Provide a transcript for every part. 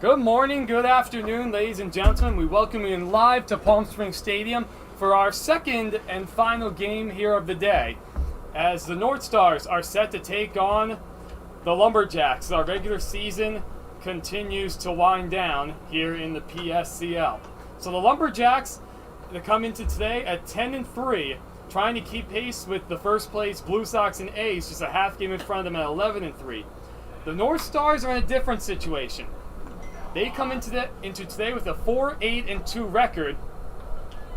Good morning, good afternoon, ladies and gentlemen. We welcome you in live to Palm Springs Stadium for our second and final game here of the day, as the Northstars are set to take on the Lumberjacks. Our regular season continues to wind down here in the PSCL. So the Lumberjacks, they come into today at 10-3, trying to keep pace with the first place Blue Sox and A's, just a half game in front of them at 11-3. The Northstars are in a different situation. They come into today with a 4-8-2 record,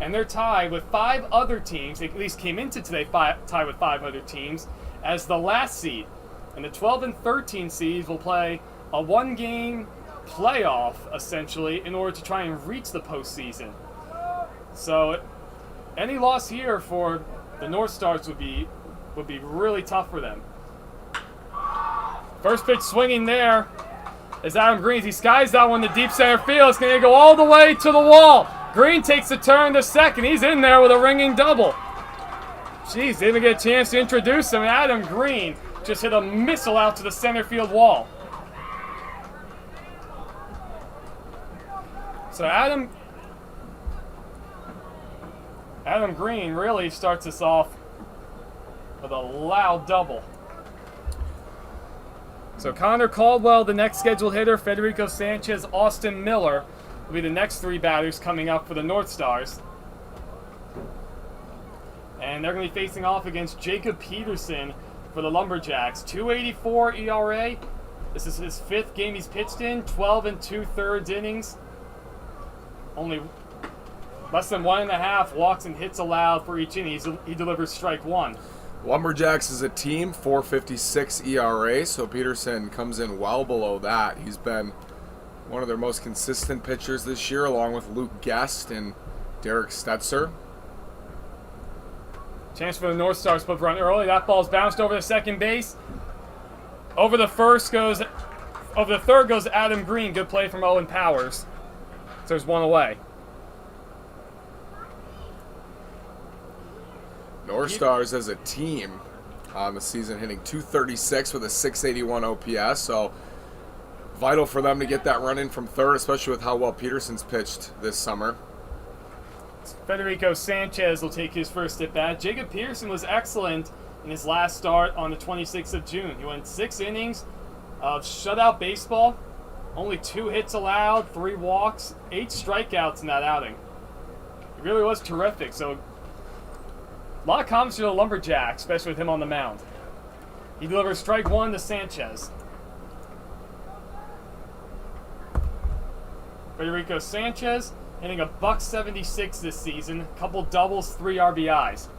and they're tied with 5 other teams. They at least came into today tied with 5 other teams as the last seed. And the 12 and 13 seeds will play a one-game playoff, essentially, in order to try and reach the postseason. So any loss here for the Northstars would be really tough for them. First pitch swinging there is Adam Green. He skies that one to deep center field. It's going to go all the way to the wall. Green takes the turn to second. He's in there with a ringing double. Jeez, didn't even get a chance to introduce him. Adam Green just hit a missile out to the center field wall. So Adam Green really starts us off with a loud double. So Connor Caldwell, the next scheduled hitter, Federico Sanchez, Austin Miller will be the next 3 batters coming up for the Northstars. And they're going to be facing off against Jacob Peterson for the Lumberjacks. 2.84 ERA. This is his 5th game he's pitched in. 12 2/3 innings. Only less than 1.5 walks and hits allowed for each inning. He delivers strike 1. Lumberjacks as a team, 4.56 ERA, so Peterson comes in well below that. He's been one of their most consistent pitchers this year, along with Luke Guest and Derek Stetzer. Chance for the Northstars to put run early. That ball's bounced over the second base. Over the third goes Adam Green. Good play from Owen Powers. So there's 1 away. Northstars as a team on the season hitting .236 with a .681 OPS, so vital for them to get that run in from third, especially with how well Peterson's pitched this summer. Federico Sanchez will take his first at bat. Jacob Peterson was excellent in his last start on the 26th of June. He went 6 innings of shutout baseball, only 2 hits allowed, 3 walks, 8 strikeouts in that outing. It really was terrific. So a lot of confidence to the Lumberjacks, especially with him on the mound. He delivers strike 1 to Sanchez. Federico Sanchez hitting a .176 this season. Couple doubles, 3 RBIs.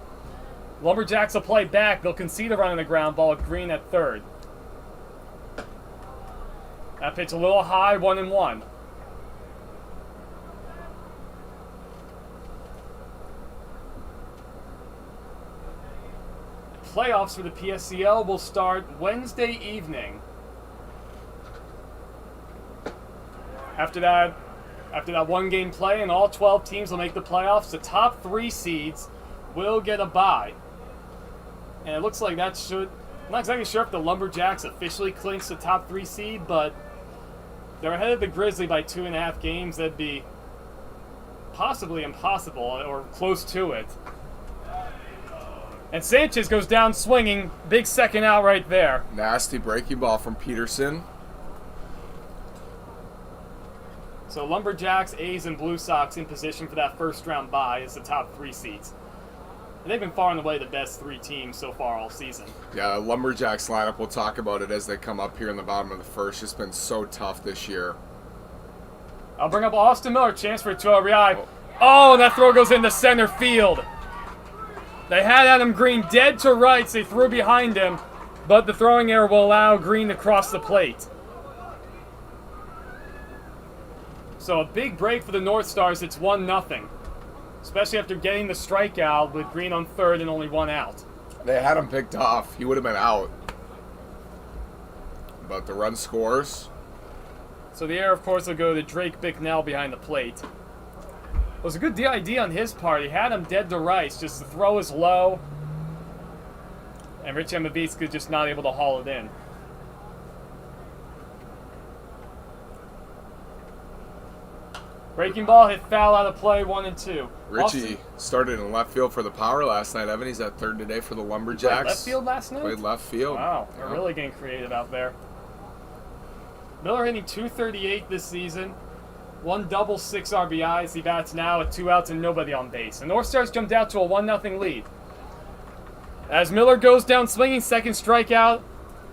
Lumberjacks will play back. They'll concede a run on the ground ball with Green at third. That pitch a little high, 1-1. Playoffs for the PSCL will start Wednesday evening. After that 1-game play, and all 12 teams will make the playoffs, the top 3 seeds will get a bye. And it looks like that should... I'm not exactly sure if the Lumberjacks officially clinch the top 3 seed, but they're ahead of the Grizzly by 2.5 games. That'd be possibly impossible, or close to it. And Sanchez goes down swinging. Big second out right there. Nasty breaking ball from Peterson. So Lumberjacks, A's, and Blue Sox in position for that first round bye as the top 3 seeds. And they've been far and away the best 3 teams so far all season. Yeah, Lumberjacks lineup, we'll talk about it as they come up here in the bottom of the first. It's been so tough this year. I'll bring up Austin Miller. Chance for a 2 RBI. Oh, and that throw goes into center field. They had Adam Green dead to rights. They threw behind him, but the throwing error will allow Green to cross the plate. So a big break for the Northstars. It's 1-0, especially after getting the strikeout with Green on third and only 1 out. They had him picked off. He would have been out. But the run scores. So the error, of course, will go to Drake Bicknell behind the plate. It was a good idea on his part. He had him dead to rights. Just the throw is low. And Richie Maviska just not able to haul it in. Breaking ball hit foul out of play, 1 and 2. Richie started in left field for the Power last night. Evan, he's at third today for the Lumberjacks. Played left field last night? Played left field. Wow, they're really getting creative out there. Miller hitting .238 this season. 1 double, 6 RBIs. He bats now with 2 outs and nobody on base. The Northstars jumped out to a 1-0 lead. As Miller goes down swinging, second strikeout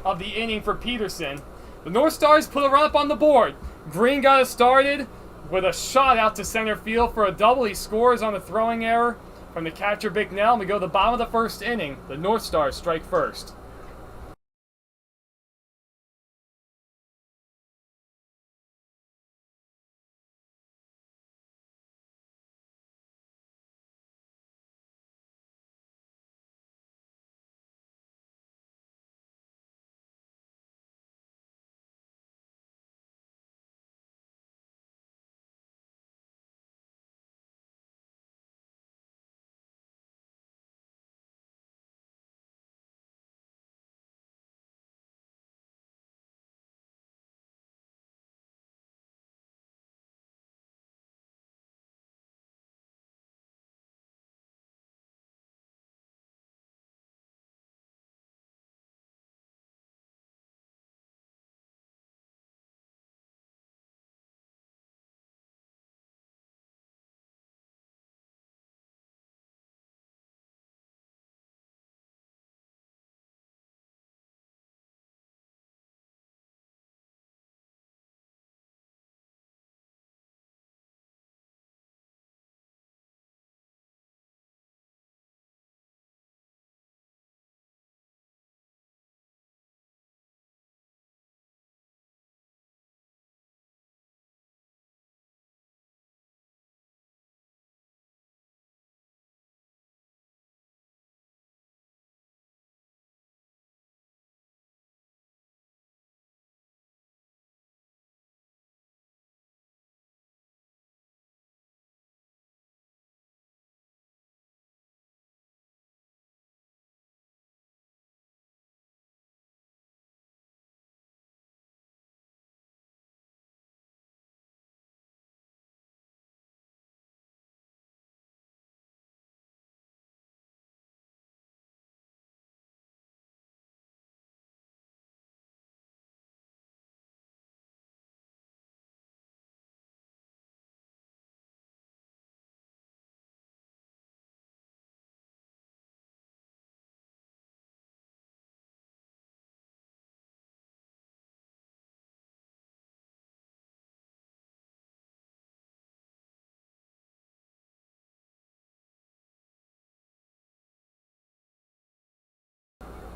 of the inning for Peterson. The Northstars put a run up on the board. Green got us started with a shot out to center field for a double. He scores on a throwing error from the catcher Bicknell. And we go to the bottom of the first inning. The Northstars strike first.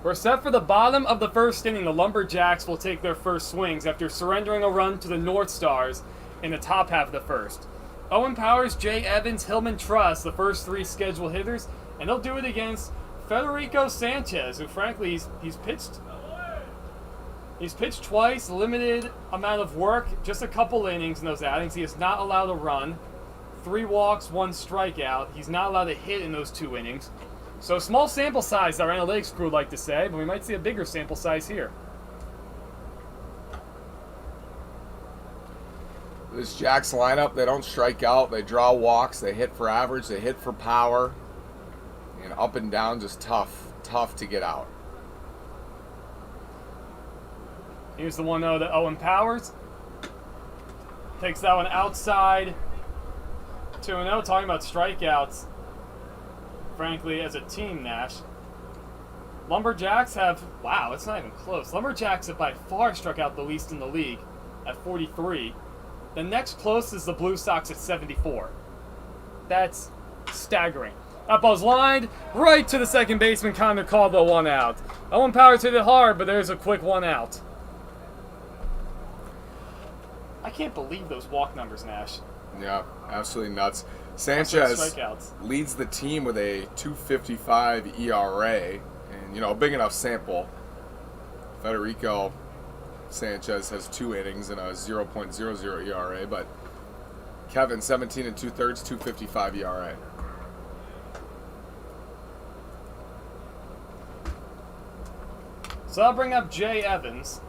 We're set for the bottom of the first inning. The Lumberjacks will take their first swings after surrendering a run to the Northstars in the top half of the first. Owen Powers, Jay Evans, Hillman Truss, the first 3 scheduled hitters, and they'll do it against Federico Sanchez, who frankly he's pitched twice, limited amount of work, just a couple innings in those outings. He is not allowed to run. 3 walks, 1 strikeout. He's not allowed to hit in those 2 innings. So small sample size, our analytics crew like to say, but we might see a bigger sample size here. This Jacks lineup, they don't strike out. They draw walks. They hit for average. They hit for power. And up and down, just tough to get out. Here's the 1-0 to Owen Powers. Takes that one outside. 2-0, talking about strikeouts. Frankly, as a team, Nash. Lumberjacks have, wow, it's not even close. Lumberjacks have by far struck out the least in the league at 43. The next closest is the Blue Sox at 74. That's staggering. That ball's lined right to the second baseman, Connor Caldwell, 1 out. Owen Powers hit it hard, but there's a quick 1 out. I can't believe those walk numbers, Nash. Yeah, absolutely nuts. Sanchez leads the team with a 2.55 ERA, and a big enough sample. Federico Sanchez has 2 innings and a 0.00 ERA, but Kevin 17 2/3, 2.55 ERA. So I'll bring up Jay Evans.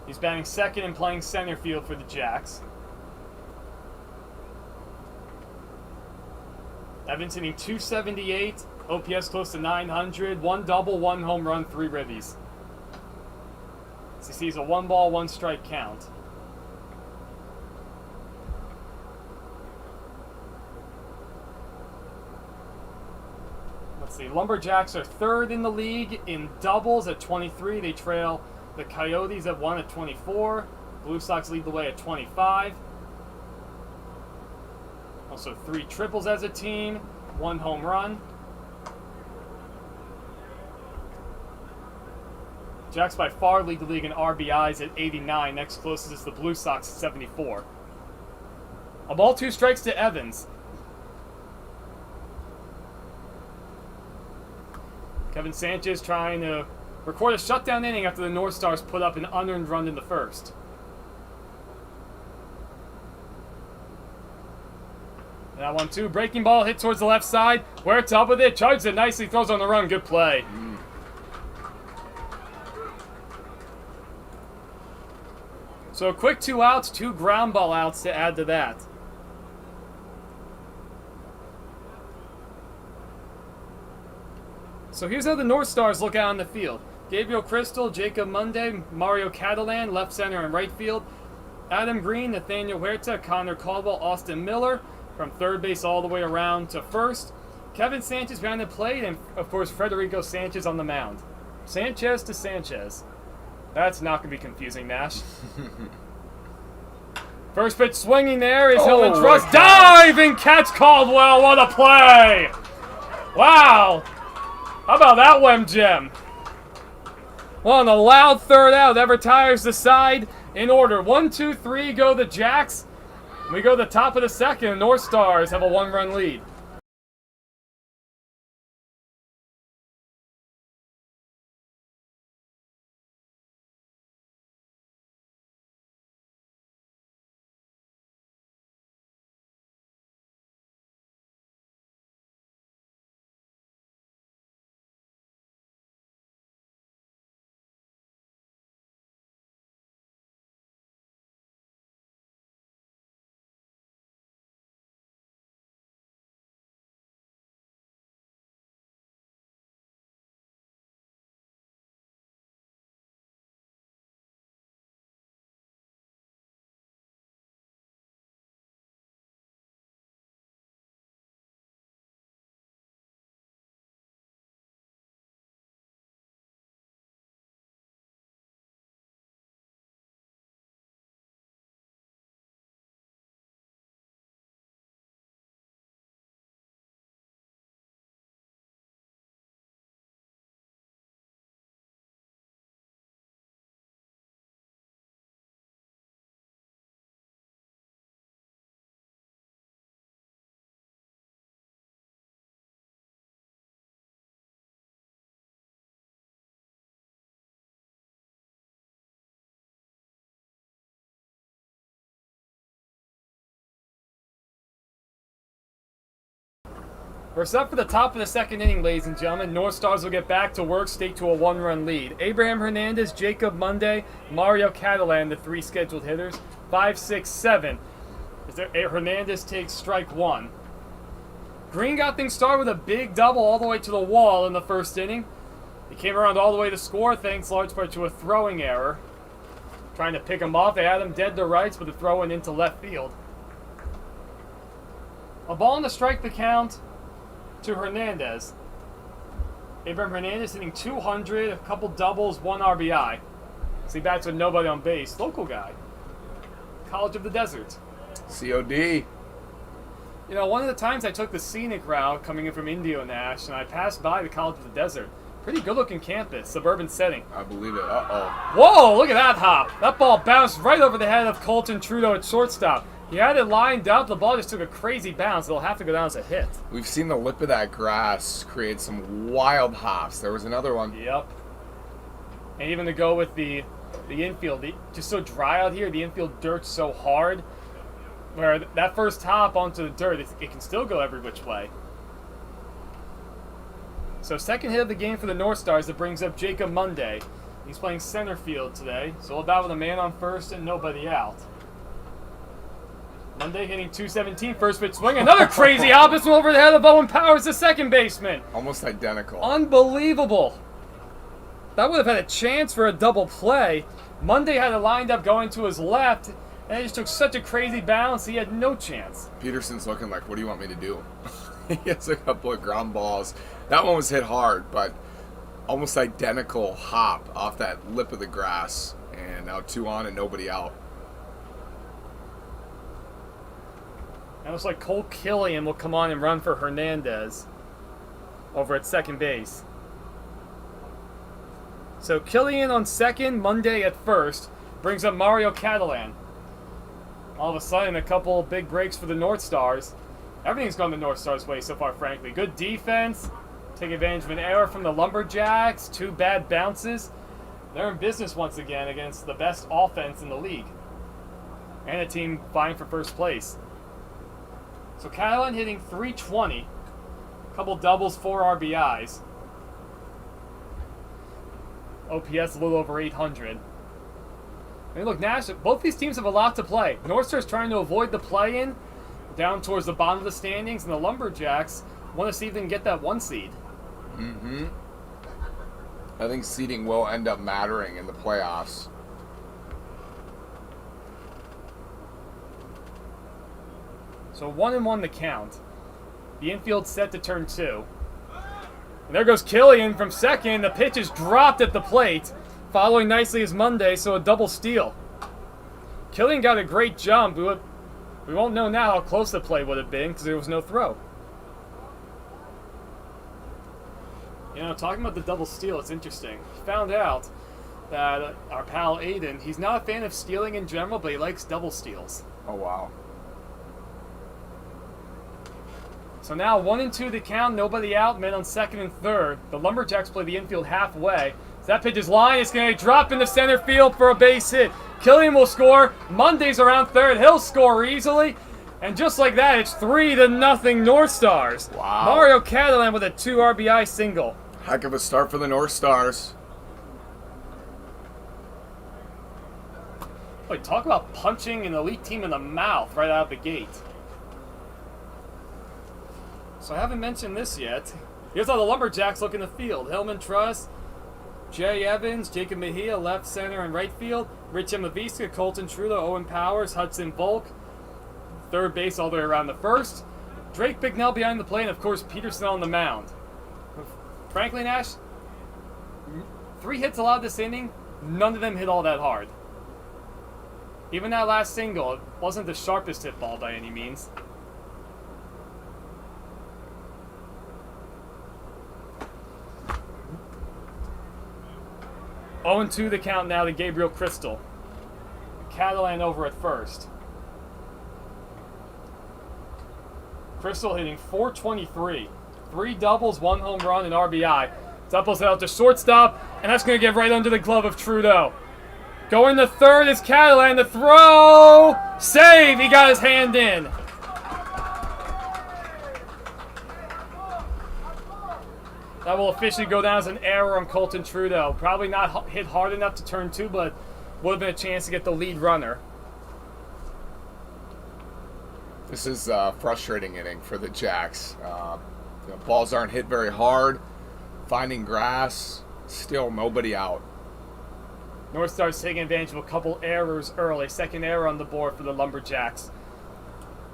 He's batting second and playing center field for the Jacks. Evans hitting .278, OPS close to 900, 1 double, 1 home run, 3 ribbies. So he sees a 1 ball, 1 strike count. Let's see, Lumberjacks are 3rd in the league in doubles at 23. They trail the Coyotes at 1 at 24. Blue Sox lead the way at 25. Also 3 triples as a team, 1 home run. Jacks by far lead the league in RBIs at 89. Next closest is the Blue Sox at 74. A ball, 2 strikes to Evans. Kevin Sanchez trying to record a shutdown inning after the Northstars put up an unearned run in the first. That 1-2, breaking ball, hit towards the left side. Huerta up with it, charges it nicely, throws on the run, good play. So a quick 2 outs, 2 ground ball outs to add to that. So here's how the Northstars look out on the field. Gabriel Crystal, Jacob Monday, Mario Catalan, left center and right field. Adam Green, Nathaniel Huerta, Connor Caldwell, Austin Miller. From third base all the way around to first. Kevin Sanchez behind the plate, and of course Federico Sanchez on the mound. Sanchez to Sanchez. That's not going to be confusing, Nash. First pitch swinging there is Hilton Trust. Diving catch Caldwell. What a play! Wow! How about that Wem Gem? Well, on a loud third out, that retires the side in order. 1, 2, 3 go the Jacks. We go to the top of the second. Northstars have a 1-run lead. We're set for the top of the second inning, ladies and gentlemen. Northstars will get back to work, stake to a 1-run lead. Abraham Hernandez, Jacob Monday, Mario Catalan, the 3 scheduled hitters. 5, 6, 7. Hernandez takes strike 1. Green got things started with a big double all the way to the wall in the first inning. He came around all the way to score, thanks large part to a throwing error. Trying to pick him off, they had him dead to rights, but the throw went into left field. A ball and a strike the count to Hernandez. Abraham Hernandez hitting .200, a couple doubles, 1 RBI. So he bats with nobody on base. Local guy. College of the Desert. COD. You know, one of the times I took the scenic route coming in from Indio Nash, and I passed by the College of the Desert. Pretty good-looking campus, suburban setting. I believe it. Uh-oh. Whoa, look at that hop. That ball bounced right over the head of Colton Trudeau at shortstop. He had it lined up. The ball just took a crazy bounce. It'll have to go down as a hit. We've seen the lip of that grass create some wild hops. There was another one. Yep. And even to go with the infield, just so dry out here, the infield dirt's so hard, where that first hop onto the dirt, it can still go every which way. So second hit of the game for the Northstars that brings up Jacob Monday. He's playing center field today, so about with a man on first and nobody out. Monday hitting 217, first pitch swing. Another crazy opposite over the head of Owen Powers, the second baseman. Almost identical. Unbelievable. That would have had a chance for a double play. Monday had it lined up going to his left, and it just took such a crazy bounce, he had no chance. Peterson's looking like, what do you want me to do? He has a couple of ground balls. That one was hit hard, but almost identical hop off that lip of the grass. And now 2 on and nobody out. And it looks like Cole Killian will come on and run for Hernandez over at second base. So Killian on second, Monday at first, brings up Mario Catalan. All of a sudden, a couple big breaks for the Northstars. Everything's gone the Northstars' way so far, frankly. Good defense, take advantage of an error from the Lumberjacks, 2 bad bounces. They're in business once again against the best offense in the league. And a team vying for first place. So Catalan hitting .320, a couple doubles, 4 RBIs. OPS a little over 800. I mean, look, Nash, both these teams have a lot to play. Northstars trying to avoid the play-in down towards the bottom of the standings, and the Lumberjacks want to see if they can get that 1 seed. Mm-hmm. I think seeding will end up mattering in the playoffs. So 1-1 the count. The infield set to turn 2. And there goes Killian from second. The pitch is dropped at the plate. Following nicely is Monday, so a double steal. Killian got a great jump. We won't know now how close the play would have been because there was no throw. You know, talking about the double steal, it's interesting. Found out that our pal Aiden, he's not a fan of stealing in general, but he likes double steals. Oh, wow. So now 1-2 the count, nobody out, men on second and third. The Lumberjacks play the infield halfway. So that pitch is line, it's going to drop into center field for a base hit. Killian will score. Monday's around third, he'll score easily. And just like that, it's 3-0 Northstars. Wow. Mario Catalan with a 2 RBI single. Heck of a start for the Northstars. Boy, talk about punching an elite team in the mouth right out of the gate. So I haven't mentioned this yet. Here's how the Lumberjacks look in the field. Hillman Truss, Jay Evans, Jacob Mejia, left, center, and right field. Richie Maviska, Colton Trudeau, Owen Powers, Hudson Volk. Third base all the way around the first. Drake Bignell behind the plate, and of course Peterson on the mound. Frankly, Nash, 3 hits allowed this inning, none of them hit all that hard. Even that last single, it wasn't the sharpest hit ball by any means. Oh, 2 the count now to Gabriel Crystal. Catalan over at first. Crystal hitting .423. 3 doubles, 1 home run, and RBI. Supples out to shortstop, and that's going to get right under the glove of Trudeau. Going to third is Catalan. The throw! Save! He got his hand in. That will officially go down as an error on Colton Trudeau. Probably not hit hard enough to turn 2, but would have been a chance to get the lead runner. This is a frustrating inning for the Jacks. Balls aren't hit very hard. Finding grass. Still nobody out. Northstars taking advantage of a couple errors early. Second error on the board for the Lumberjacks.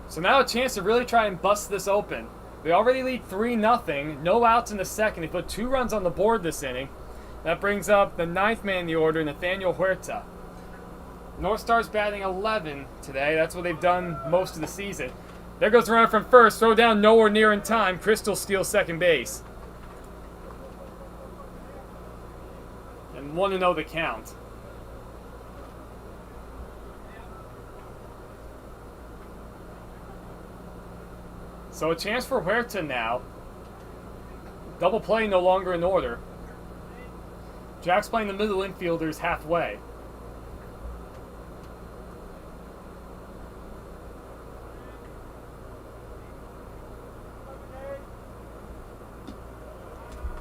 So now a chance to really try and bust this open. They already lead 3-0. No outs in the second. They put 2 runs on the board this inning. That brings up the 9th man in the order, Nathaniel Huerta. Northstars batting 11 today. That's what they've done most of the season. There goes the runner from first. Throw down nowhere near in time. Crystal steals second base. And 1-0 the count. So a chance for Huerta now. Double play no longer in order. Jack's playing the middle infielders halfway.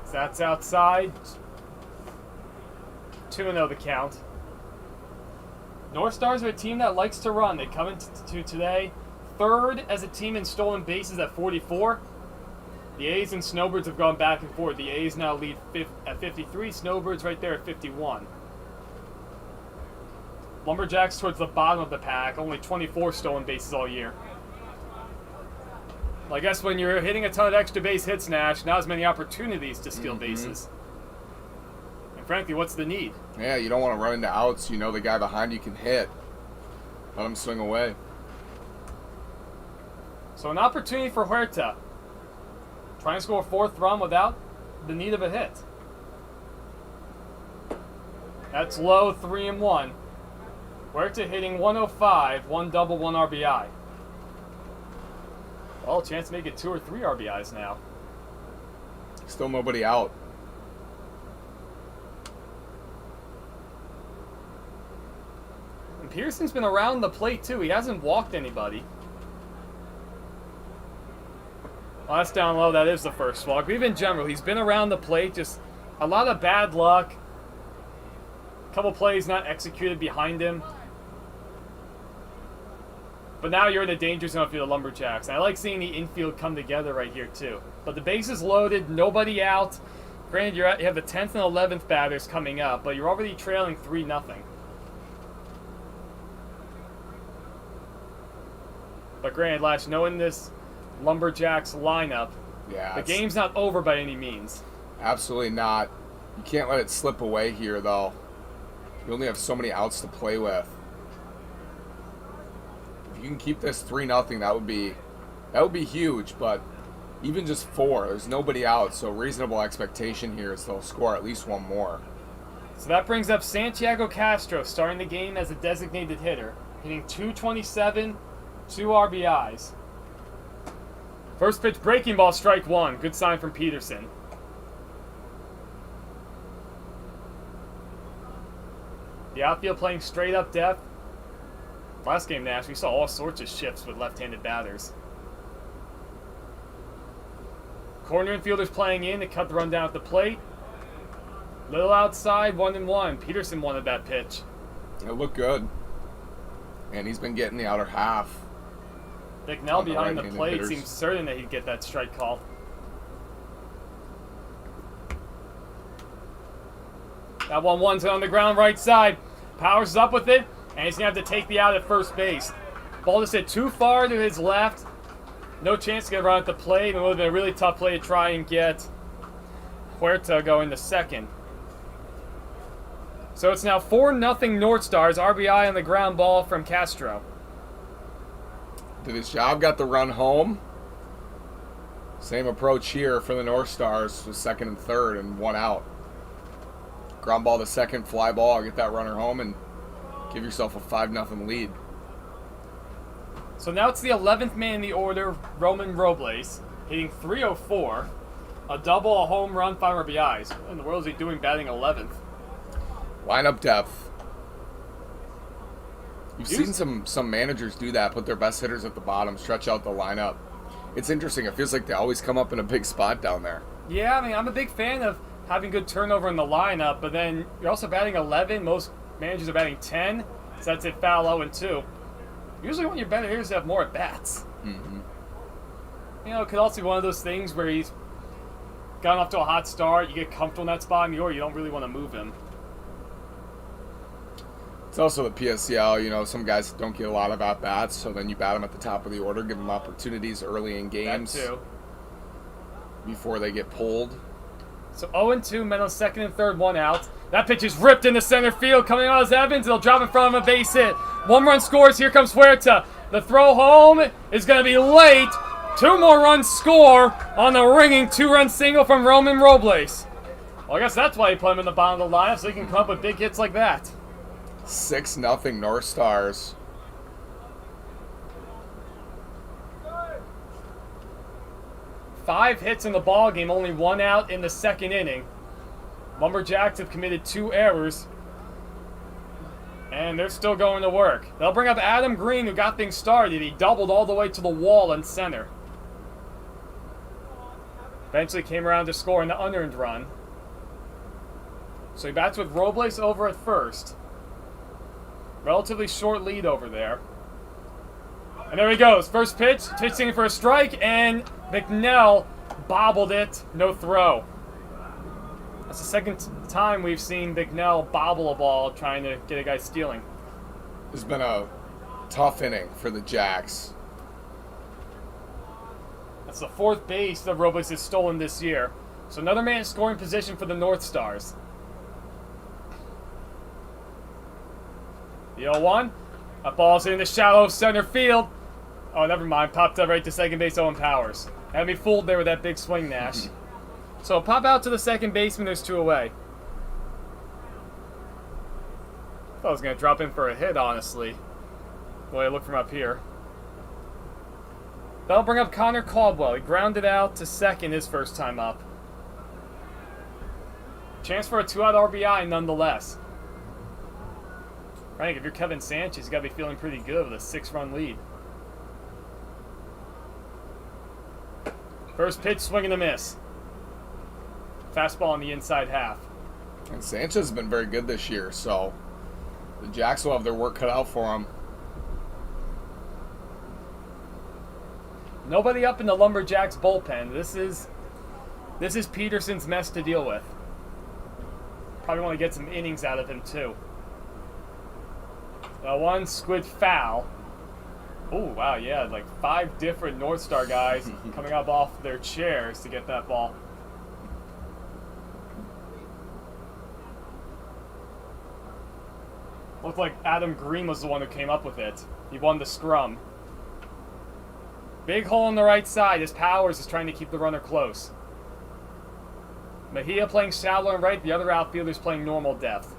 So that's outside. 2-0 the count. Northstars are a team that likes to run. They come into today third as a team in stolen bases at 44. The A's and Snowbirds have gone back and forth. The A's now lead at 53. Snowbirds right there at 51. Lumberjacks towards the bottom of the pack. Only 24 stolen bases all year. Well, I guess when you're hitting a ton of extra base hits, Nash, not as many opportunities to steal bases. And frankly, what's the need? Yeah, you don't want to run into outs. You know the guy behind you can hit. Let him swing away. So an opportunity for Huerta. Trying to score a fourth run without the need of a hit. That's low, 3-1. Huerta hitting 105, 1 double, 1 RBI. Well, chance to make it 2 or 3 RBIs now. Still nobody out. And Pearson's been around the plate too. He hasn't walked anybody. Well, that's down low. That is the first walk. But even in general, he's been around the plate. Just a lot of bad luck. A couple plays not executed behind him. But now you're in the danger zone for the Lumberjacks. And I like seeing the infield come together right here, too. But the bases loaded, nobody out. Granted, you have the 10th and 11th batters coming up, but you're already trailing 3-0. But granted, Lash, knowing this Lumberjacks lineup, Yeah, the game's not over by any means. Absolutely not. You can't let it slip away here, though. You only have so many outs to play with. If you can keep this 3-0, that would be huge. But even just 4, there's nobody out, so reasonable expectation here is they'll score at least 1 more. So that brings up Santiago Castro starting the game as a designated hitter, hitting .227, 2 RBIs. First pitch, breaking ball, strike 1. Good sign from Peterson. The outfield playing straight up depth. Last game, Nash, we saw all sorts of shifts with left-handed batters. Corner infielders playing in to cut the run down at the plate. Little outside, 1-1. Peterson wanted that pitch. It looked good. And he's been getting the outer half. Bicknell behind the plate hitters. seems certain that he'd get that strike call. That 1-1's on the ground right side. Powers up with it, and he's going to have to take the out at first base. Ball just hit too far to his left. No chance to get around at the plate. It would have been a really tough play to try and get Huerta going to second. So it's now 4-0 Northstars. RBI on the ground ball from Castro. Did his job, got the run home. Same approach here for the Northstars with second and third and 1 out. Ground ball to second, fly ball, get that runner home and give yourself a 5-0 lead. So now it's the 11th man in the order, Roman Robles, hitting .304, a double, a home run, 5 RBIs. What in the world is he doing batting 11th? Lineup depth. You've seen some managers do that, put their best hitters at the bottom, stretch out the lineup. It's interesting. It feels like they always come up in a big spot down there. Yeah, I mean, I'm a big fan of having good turnover in the lineup, but then you're also batting 11. Most managers are batting 10, so that's it, foul 0-2. Usually want your better hitters to have more at-bats. Mm-hmm. You know, it could also be one of those things where he's gotten off to a hot start, you get comfortable in that spot, or you don't really want to move him. It's also the PSCL, you know, some guys don't get a lot of at-bats, so then you bat them at the top of the order, give them opportunities early in games. That too. Before they get pulled. So 0-2, men on second and third, 1 out. That pitch is ripped into center field, coming out as Evans. It'll drop in front of him, a base hit. 1 run scores, here comes Huerta. The throw home is going to be late. 2 more runs score on the ringing 2-run single from Roman Robles. Well, I guess that's why he put him in the bottom of the lineup, so he can come up with big hits like that. 6-0 North Stars. Five hits in the ball game, only 1 out in the second inning. Lumberjacks have committed 2 errors, and they're still going to work. They'll bring up Adam Green, who got things started. He doubled all the way to the wall in center. Eventually came around to score in the unearned run. So he bats with Robles over at first. Relatively short lead over there. And there he goes. First pitch, pitching for a strike, and McNell bobbled it. No throw. That's the second time we've seen McNell bobble a ball trying to get a guy stealing. It's been a tough inning for the Jacks. That's the fourth base that Robles has stolen this year. So another man in scoring position for the Northstars. The 0-1. That ball's in the shallow center field. Oh, never mind. Popped up right to second base, Owen Powers. Had me fooled there with that big swing, Nash. So pop out to the second baseman. There's two away. Thought I was going to drop in for a hit, honestly. The way I look from up here. That'll bring up Connor Caldwell. He grounded out to second his first time up. Chance for a 2-out RBI nonetheless. I think if you're Kevin Sanchez, you got to be feeling pretty good with a 6-run lead. First pitch, swing and a miss. Fastball on the inside half. And Sanchez has been very good this year, so the Jacks will have their work cut out for him. Nobody up in the Lumberjacks bullpen. This is Peterson's mess to deal with. Probably want to get some innings out of him too. One squid foul. Oh, wow, yeah, like 5 different North Star guys coming up off their chairs to get that ball. Looked like Adam Green was the one who came up with it. He won the scrum. Big hole on the right side as Powers is trying to keep the runner close. Mejia playing shallow and right, the other outfielders playing normal depth.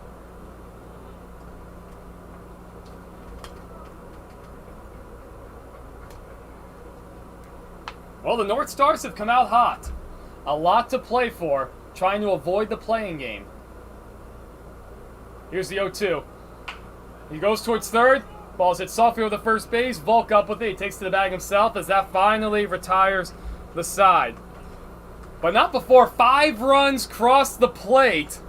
Well, the North Stars have come out hot. A lot to play for, trying to avoid the playing game. Here's the 0-2. He goes towards third. Ball's hit softly over the first base. Volk up with it. He takes to the bag himself as that finally retires the side. But not before 5 runs cross the plate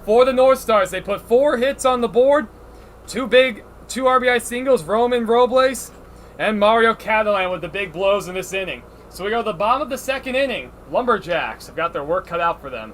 for the North Stars. They put 4 hits on the board. 2 RBI singles, Roman Robles and Mario Catalan with the big blows in this inning. So we go to the bottom of the second inning. Lumberjacks have got their work cut out for them.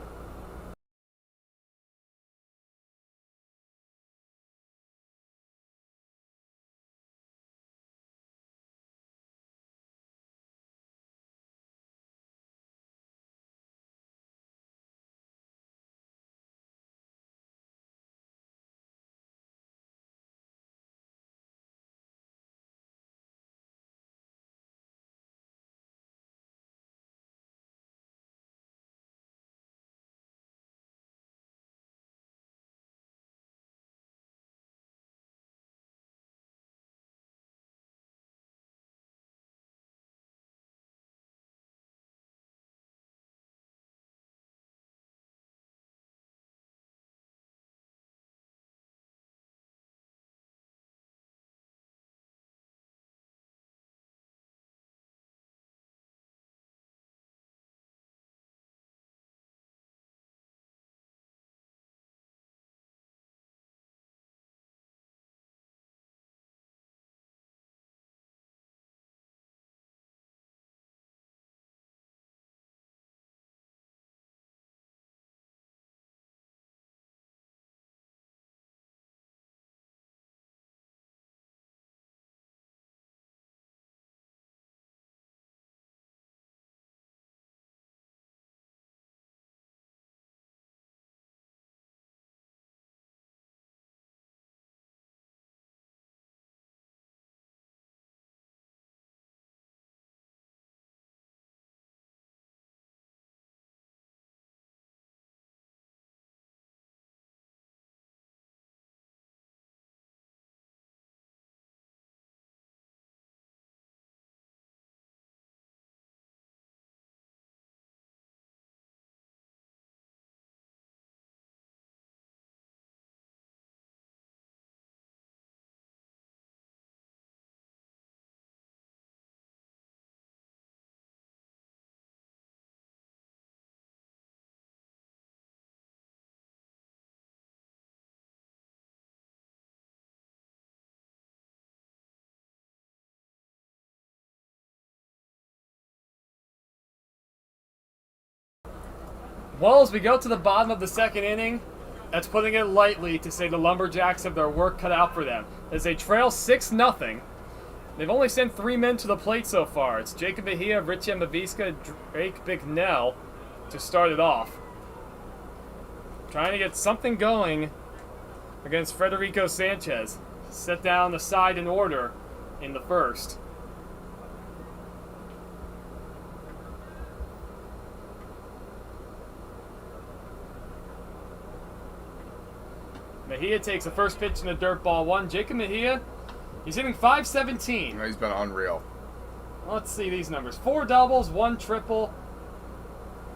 Well, as we go to the bottom of the second inning, that's putting it lightly to say the Lumberjacks have their work cut out for them. As they trail 6-0, they've only sent 3 men to the plate so far. It's Jacob Mejia, Richie Maviska, Drake Bicknell to start it off. Trying to get something going against Federico Sanchez. Set down the side in order in the first. Mejia takes the first pitch in the dirt, ball 1. Jacob Mejia, he's hitting .517. He's been unreal. Let's see these numbers. 4 doubles, 1 triple.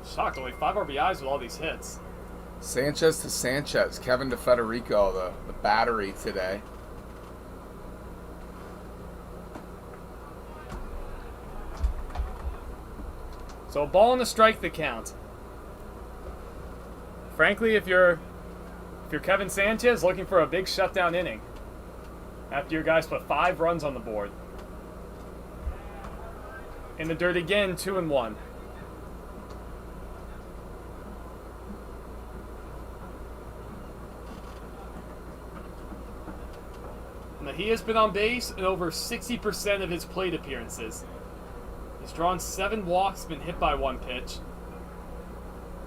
Shocked, only 5 RBIs with all these hits. Sanchez to Sanchez. Kevin to Federico, the battery today. So a ball and a strike the count. Frankly, if you're Kevin Sanchez, looking for a big shutdown inning after your guys put 5 runs on the board. In the dirt again, 2-1. Mejia's been on base in over 60% of his plate appearances. He's drawn 7 walks, been hit by 1 pitch.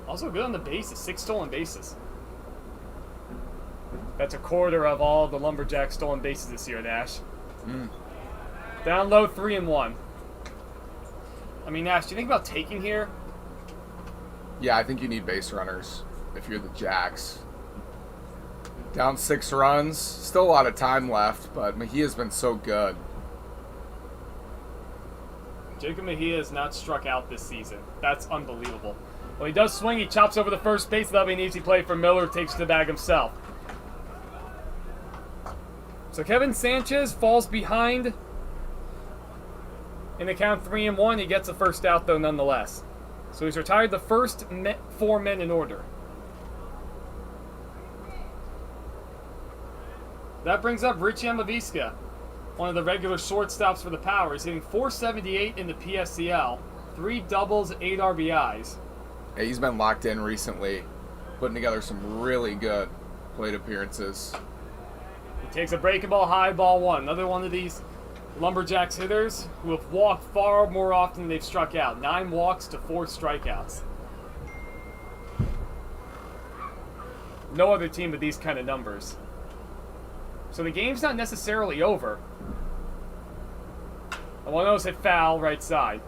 Also good on the bases, 6 stolen bases. That's a quarter of all the Lumberjacks stolen bases this year, Nash. Down low, 3-1. I mean, Nash, do you think about taking here? Yeah, I think you need base runners if you're the Jacks. Down 6 runs. Still a lot of time left, but Mejia's been so good. Jacob Mejia has not struck out this season. That's unbelievable. Well, he does swing. He chops over the first base. That'll be an easy play for Miller. Takes the bag himself. So Kevin Sanchez falls behind in the count 3-1. He gets the first out, though, nonetheless. So he's retired the first 4 men in order. That brings up Richie Maviska, one of the regular shortstops for the Power. He's hitting .478 in the PSCL, 3 doubles, 8 RBIs. Yeah, he's been locked in recently, putting together some really good plate appearances. He takes a breaking ball, high, ball 1. Another one of these Lumberjacks hitters who have walked far more often than they've struck out. 9 walks to 4 strikeouts. No other team with these kind of numbers. So the game's not necessarily over. And one of those hit foul right side.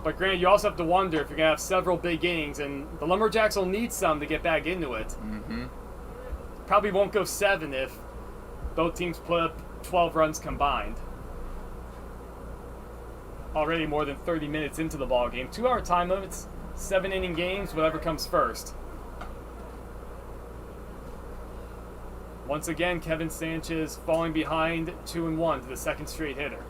But granted, you also have to wonder if you're going to have several big innings, and the Lumberjacks will need some to get back into it. Probably won't go 7 if both teams put up 12 runs combined. Already more than 30 minutes into the ball game. 2-hour time limits, 7-inning games, whatever comes first. Once again, Kevin Sanchez falling behind 2-1 to the second straight hitter.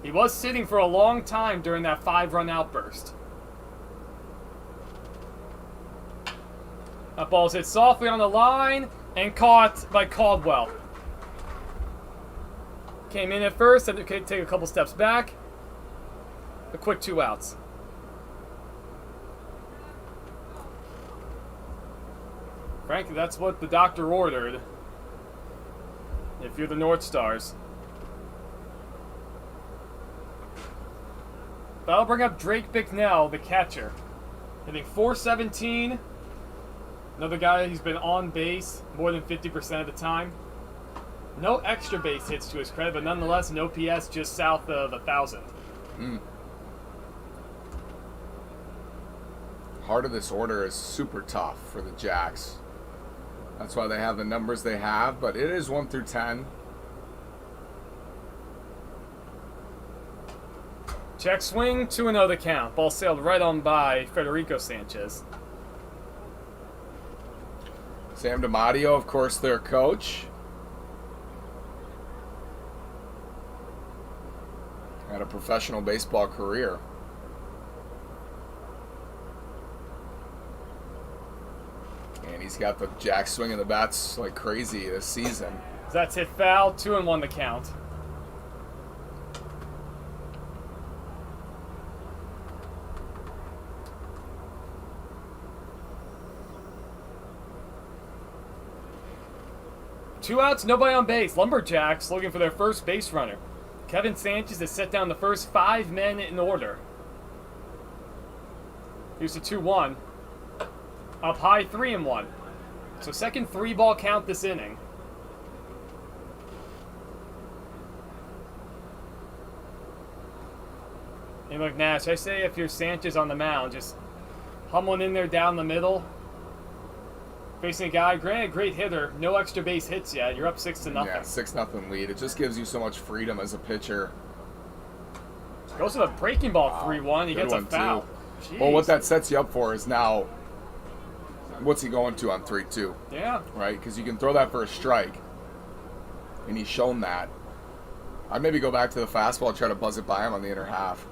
He was sitting for a long time during that 5-run outburst. That ball's hit softly on the line and caught by Caldwell. Came in at first, had to take a couple steps back. A quick 2 outs. Frankly, that's what the doctor ordered. If you're the Northstars. That'll bring up Drake Bicknell, the catcher. Hitting .417. Another guy who's been on base more than 50% of the time. No extra base hits to his credit, but nonetheless an OPS just south of 1,000. Heart of this order is super tough for the Jacks. That's why they have the numbers they have, but it is 1 through 10. Check swing, 2-0 the count. Ball sailed right on by Federico Sanchez. Sam DiMatteo, of course, their coach. Had a professional baseball career. And he's got the Jacks swinging the bats like crazy this season. That's hit foul, 2-1 the count. 2 outs, nobody on base. Lumberjacks looking for their first base runner. Kevin Sanchez has set down the first 5 men in order. Here's the 2-1. Up high, 3-1. So second 3-ball count this inning. Hey, look, Nash, I say if you're Sanchez on the mound, just hum one in there down the middle. Facing a guy, granted, great hitter, no extra base hits yet. You're up 6-0. Yeah, 6-0 lead. It just gives you so much freedom as a pitcher. Goes to the breaking ball, 3-1. He gets a foul. Well, what that sets you up for is now, what's he going to on 3-2? Yeah. Right? Because you can throw that for a strike, and he's shown that. I'd maybe go back to the fastball and try to buzz it by him on the inner half.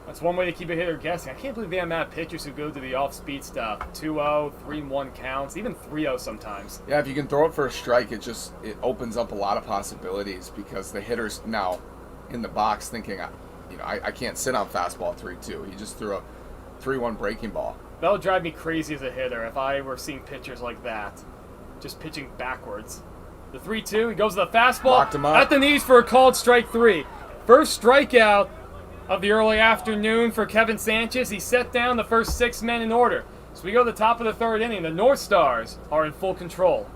That's one way to keep a hitter guessing. I can't believe they have mad pitchers who go to the off-speed stuff. 2-0, 3-1 counts, even 3-0 sometimes. Yeah, if you can throw it for a strike, it opens up a lot of possibilities because the hitter's now in the box thinking, I can't sit on fastball 3-2. He just threw a 3-1 breaking ball. That would drive me crazy as a hitter if I were seeing pitchers like that, just pitching backwards. The 3-2, he goes to the fastball. Locked him up. At the knees for a called strike 3. First strikeout of the early afternoon for Kevin Sanchez. He set down the first 6 men in order. So we go to the top of the 3rd inning. The Northstars are in full control.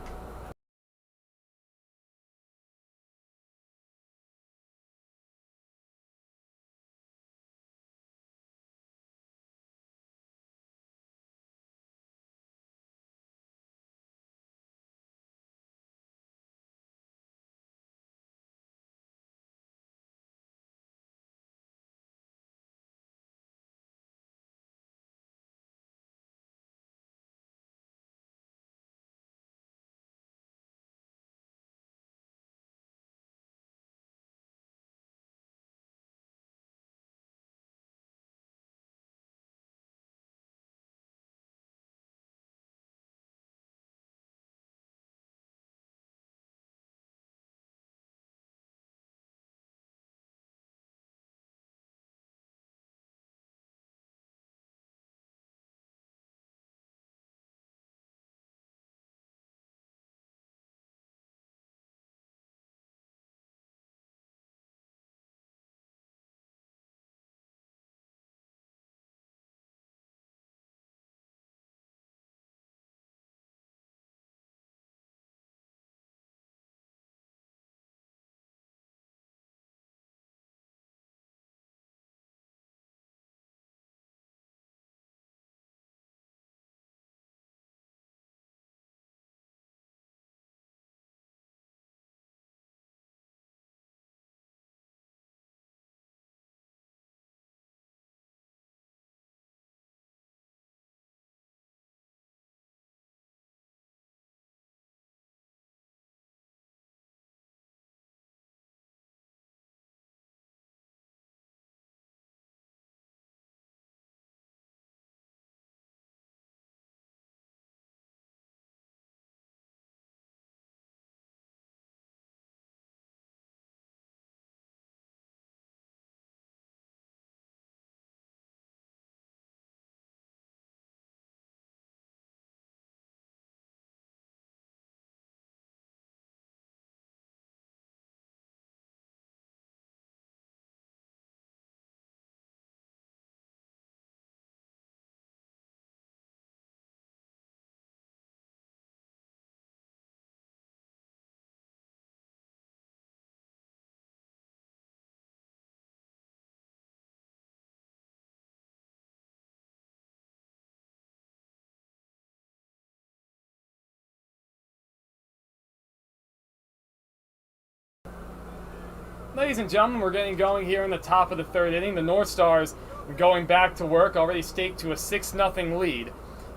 Ladies and gentlemen, we're getting going here in the top of the 3rd inning. The Northstars going back to work, already staked to a 6-0 lead.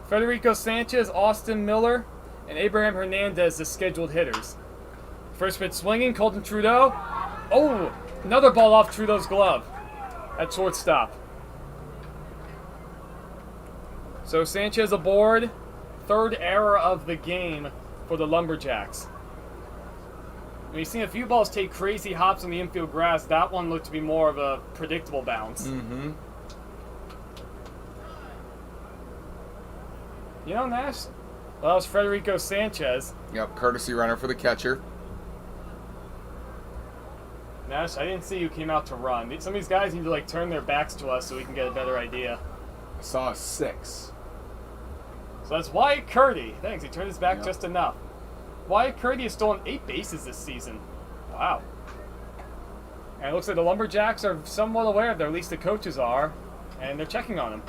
Federico Sanchez, Austin Miller, and Abraham Hernandez, the scheduled hitters. First pitch swinging, Colton Trudeau. Oh, another ball off Trudeau's glove at shortstop. So Sanchez aboard. 3rd error of the game for the Lumberjacks. We've seen a few balls take crazy hops on the infield grass. That one looked to be more of a predictable bounce. Mm-hmm. You know, Nash, Well, that was Federico Sanchez. Yep, courtesy runner for the catcher. Nash, I didn't see who came out to run. Some of these guys need to like turn their backs to us so we can get a better idea. I saw a 6. So that's Wyatt Curdy. Thanks, he turned his back just enough. Wyatt Curdy has stolen 8 bases this season. Wow. And it looks like the Lumberjacks are somewhat aware of that, or at least the coaches are, and they're checking on him.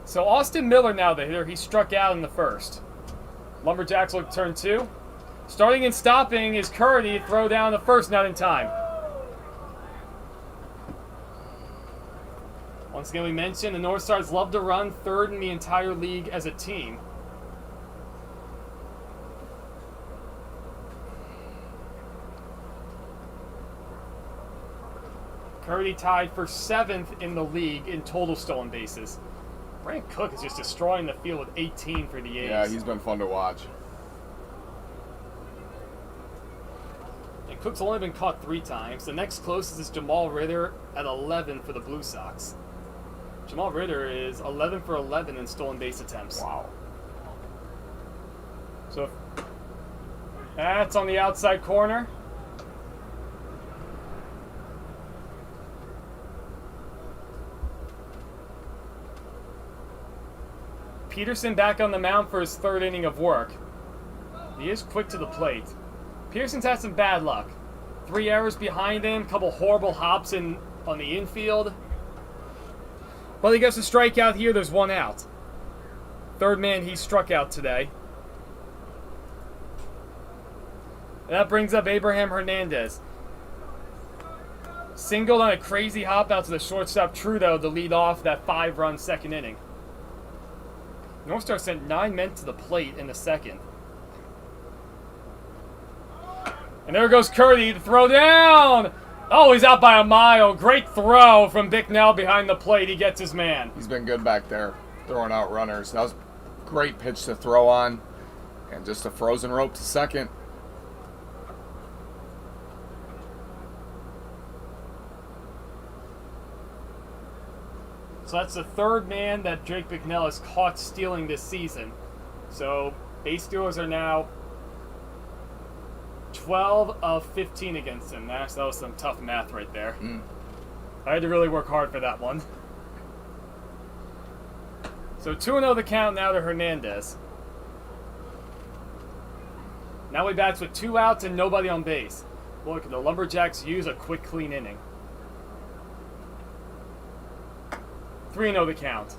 So Austin Miller now the hitter. He struck out in the first. Lumberjacks look turn 2. Starting and stopping is Curdy. Throw down the first, not in time. Once again, we mentioned the Northstars love to run, 3rd in the entire league as a team. Curdy tied for 7th in the league in total stolen bases. Brant Cook is just destroying the field with 18 for the A's. Yeah, he's been fun to watch. And Cook's only been caught 3 times. The next closest is Jamal Ritter at 11 for the Blue Sox. Jamal Ritter is 11 for 11 in stolen base attempts. Wow. So that's on the outside corner. Peterson back on the mound for his 3rd inning of work. He is quick to the plate. Peterson's had some bad luck. 3 errors behind him, couple horrible hops on the infield. But he gets a strikeout here, there's 1 out. 3rd man he struck out today. And that brings up Abraham Hernandez. Singled on a crazy hop out to the shortstop Trudeau to lead off that 5-run 2nd inning. Northstar sent 9 men to the plate in the 2nd. And there goes Curdy to throw down. Oh, he's out by a mile. Great throw from Bicknell behind the plate. He gets his man. He's been good back there, throwing out runners. That was a great pitch to throw on. And just a frozen rope to 2nd. So that's the 3rd man that Drake Bicknell has caught stealing this season. So base stealers are now 12 of 15 against him. That was some tough math right there. I had to really work hard for that one. So 2-0 the count now to Hernandez. Now he bats with 2 outs and nobody on base. Look, the Lumberjacks use a quick, clean inning. 3-0 the count.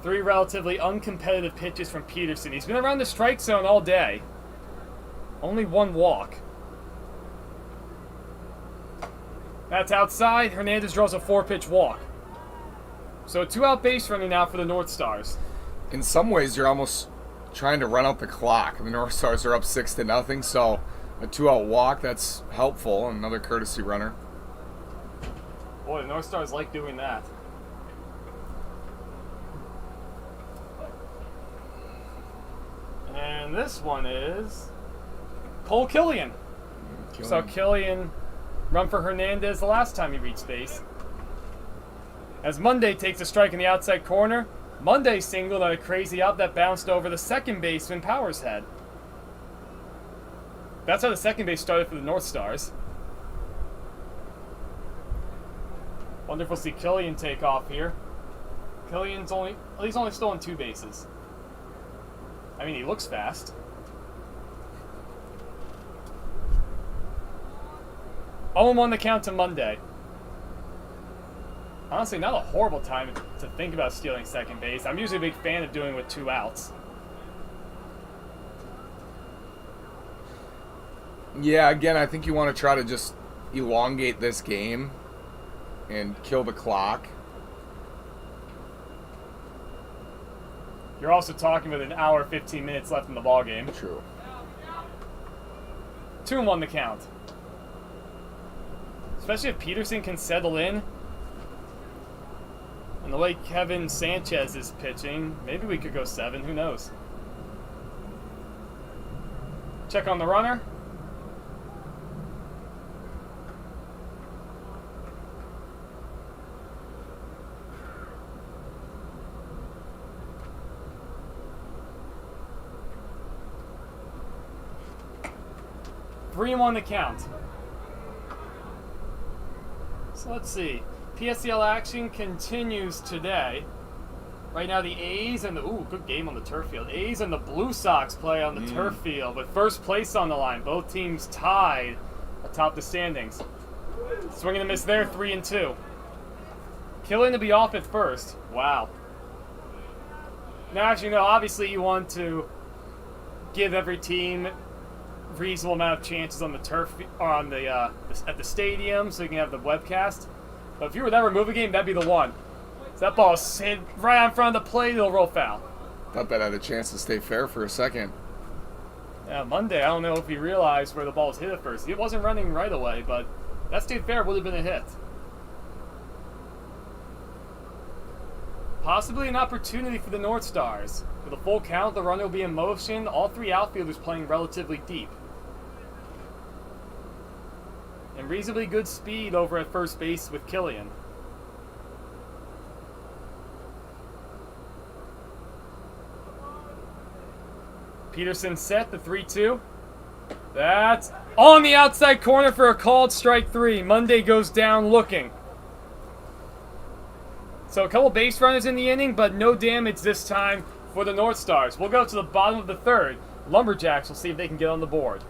3 relatively uncompetitive pitches from Peterson. He's been around the strike zone all day. Only 1 walk. That's outside. Hernandez draws a 4-pitch walk. So a 2-out base running now for the Northstars. In some ways, you're almost trying to run out the clock. The Northstars are up 6-0, so a 2-out walk, that's helpful. Another courtesy runner. Boy, the Northstars like doing that. And this one is Cole Killian. Saw Killian run for Hernandez the last time he reached base. As Monday takes a strike in the outside corner, Monday singled on a crazy up that bounced over the 2nd baseman Powers' head. That's how the 2nd base started for the Northstars. Wonderful to see Killian take off here. Killian's only stolen 2 bases. I mean, he looks fast. Oh, 1 the count to Monday. Honestly, not a horrible time to think about stealing 2nd base. I'm usually a big fan of doing it with 2 outs. Yeah, again, I think you want to try to just elongate this game and kill the clock. You're also talking with an hour, 15 minutes left in the ballgame. True. 2-1 the count. Especially if Peterson can settle in. And the way Kevin Sanchez is pitching, maybe we could go 7. Who knows? Check on the runner. 3-1 the count. So let's see. PSCL action continues today. Right now the A's and the, good game on the turf field. A's and the Blue Sox play on the turf field with first place on the line. Both teams tied atop the standings. Swing and a miss there, 3-2. Killian to be off at first. Wow. Now, as you know, obviously you want to give every team reasonable amount of chances on the turf or on the at the stadium, so you can have the webcast. But if you were to ever move a game, that'd be the one. So that ball is hit right in front of the plate, it'll roll foul. Thought that had a chance to stay fair for a second. Yeah, Monday, I don't know if he realized where the ball was hit at first. It wasn't running right away, but that stayed fair, would have been a hit. Possibly an opportunity for the Northstars. With a full count, the runner will be in motion. All three outfielders playing relatively deep. And reasonably good speed over at first base with Killian. Peterson set the 3-2. That's on the outside corner for a called strike 3. Monday goes down looking. So a couple base runners in the inning, but no damage this time for the Northstars. We'll go to the bottom of the third. Lumberjacks will see if they can get on the board.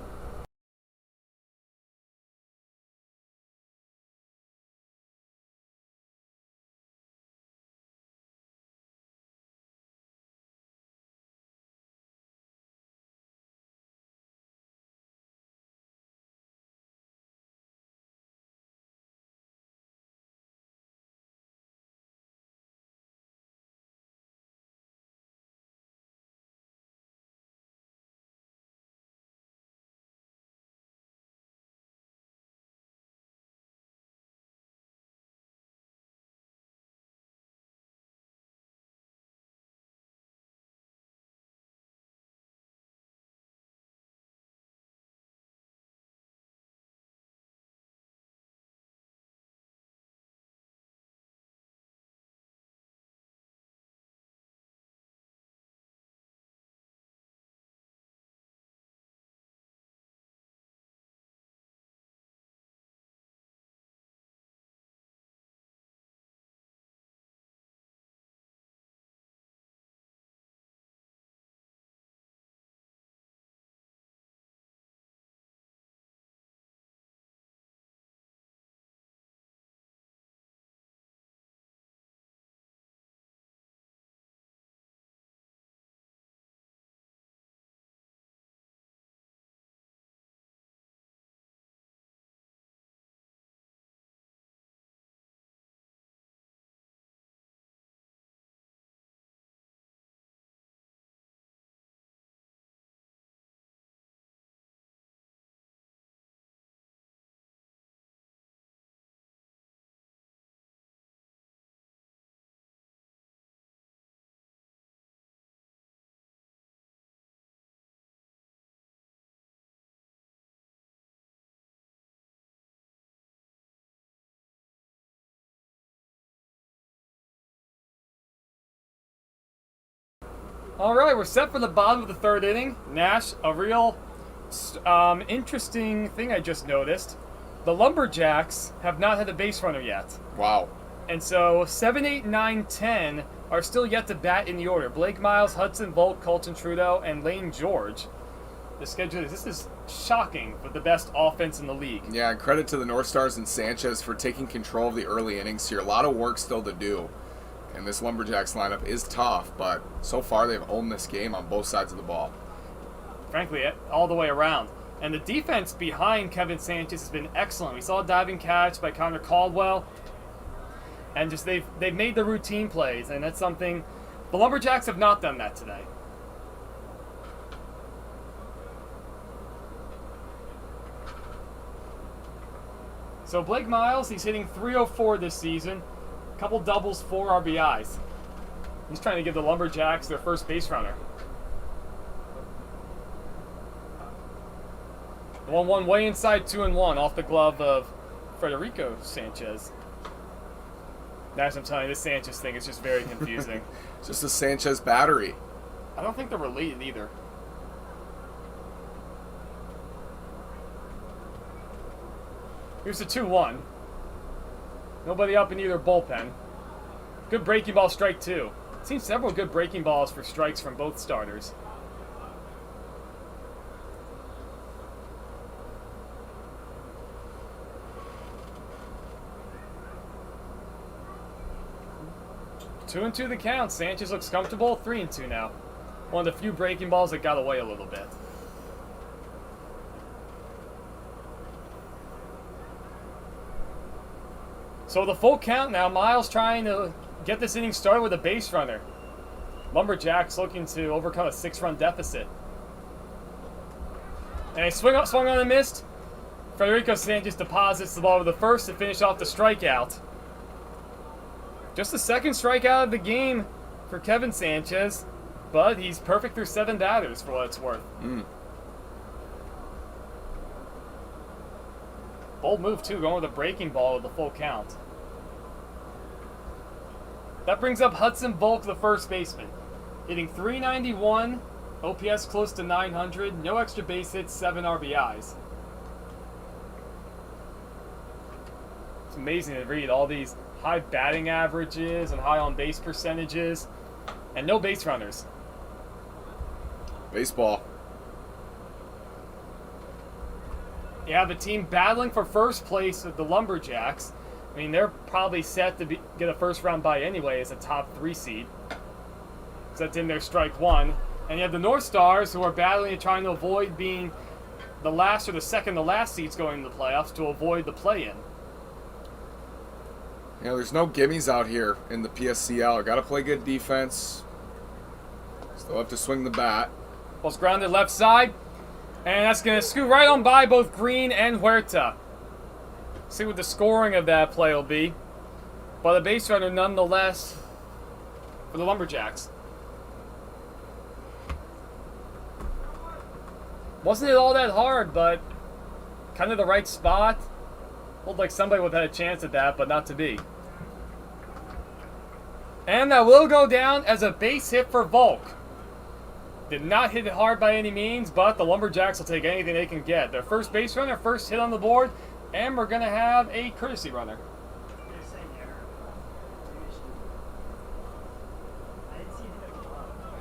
All right, we're set for the bottom of the third inning. Nash, a real interesting thing I just noticed. The Lumberjacks have not had a base runner yet. Wow. And so 7, 8, 9, 10 are still yet to bat in the order. Blake Miles, Hudson Volk, Colton Trudeau, and Lane George. The schedule this is shocking for the best offense in the league. Yeah, and credit to the Northstars and Sanchez for taking control of the early innings here. A lot of work still to do. And this Lumberjacks lineup is tough, but so far they've owned this game on both sides of the ball. Frankly, all the way around. And the defense behind Kevin Sanchez has been excellent. We saw a diving catch by Connor Caldwell. And just they've made the routine plays, and that's something the Lumberjacks have not done that today. So Blake Miles, he's hitting .304 this season. Couple doubles, 4 RBIs. He's trying to give the Lumberjacks their first base runner. The 1-1 way inside, 2-1 off the glove of Federico Sanchez. That's what I'm telling you, this Sanchez thing is just very confusing. Just a Sanchez battery. I don't think they're related either. Here's the 2-1. Nobody up in either bullpen. Good breaking ball, strike 2. Seen several good breaking balls for strikes from both starters. Two and 2 the count. Sanchez looks comfortable. 3 and 2 now. One of the few breaking balls that got away a little bit. So the full count now. Miles trying to get this inning started with a base runner. Lumberjacks looking to overcome a 6-run deficit. And a swung on and missed. Federico Sanchez deposits the ball with the first to finish off the strikeout. Just the second strikeout of the game for Kevin Sanchez, but he's perfect through 7 batters for what it's worth. Bold move too, going with a breaking ball with the full count. That brings up Hudson Volk, the first baseman. Hitting .391, OPS close to 900, no extra base hits, 7 RBIs. It's amazing to read all these high batting averages and high on-base percentages, and no base runners. Baseball. You have a team battling for first place with the Lumberjacks. I mean, they're probably set to get a first-round bye anyway as a top 3 seed. So that's in their strike 1. And you have the Northstars, who are battling and trying to avoid being the last or the second to last seeds going into the playoffs to avoid the play-in. You know, there's no gimmies out here in the PSCL. Got to play good defense. Still have to swing the bat. Ball's grounded left side. And that's going to scoot right on by both Green and Huerta. See what the scoring of that play will be. But a base runner nonetheless for the Lumberjacks. Wasn't it all that hard, but kind of the right spot. Looked like somebody would have had a chance at that, but not to be. And that will go down as a base hit for Volk. Did not hit it hard by any means, but the Lumberjacks will take anything they can get. Their first base runner, first hit on the board, and we're going to have a courtesy runner.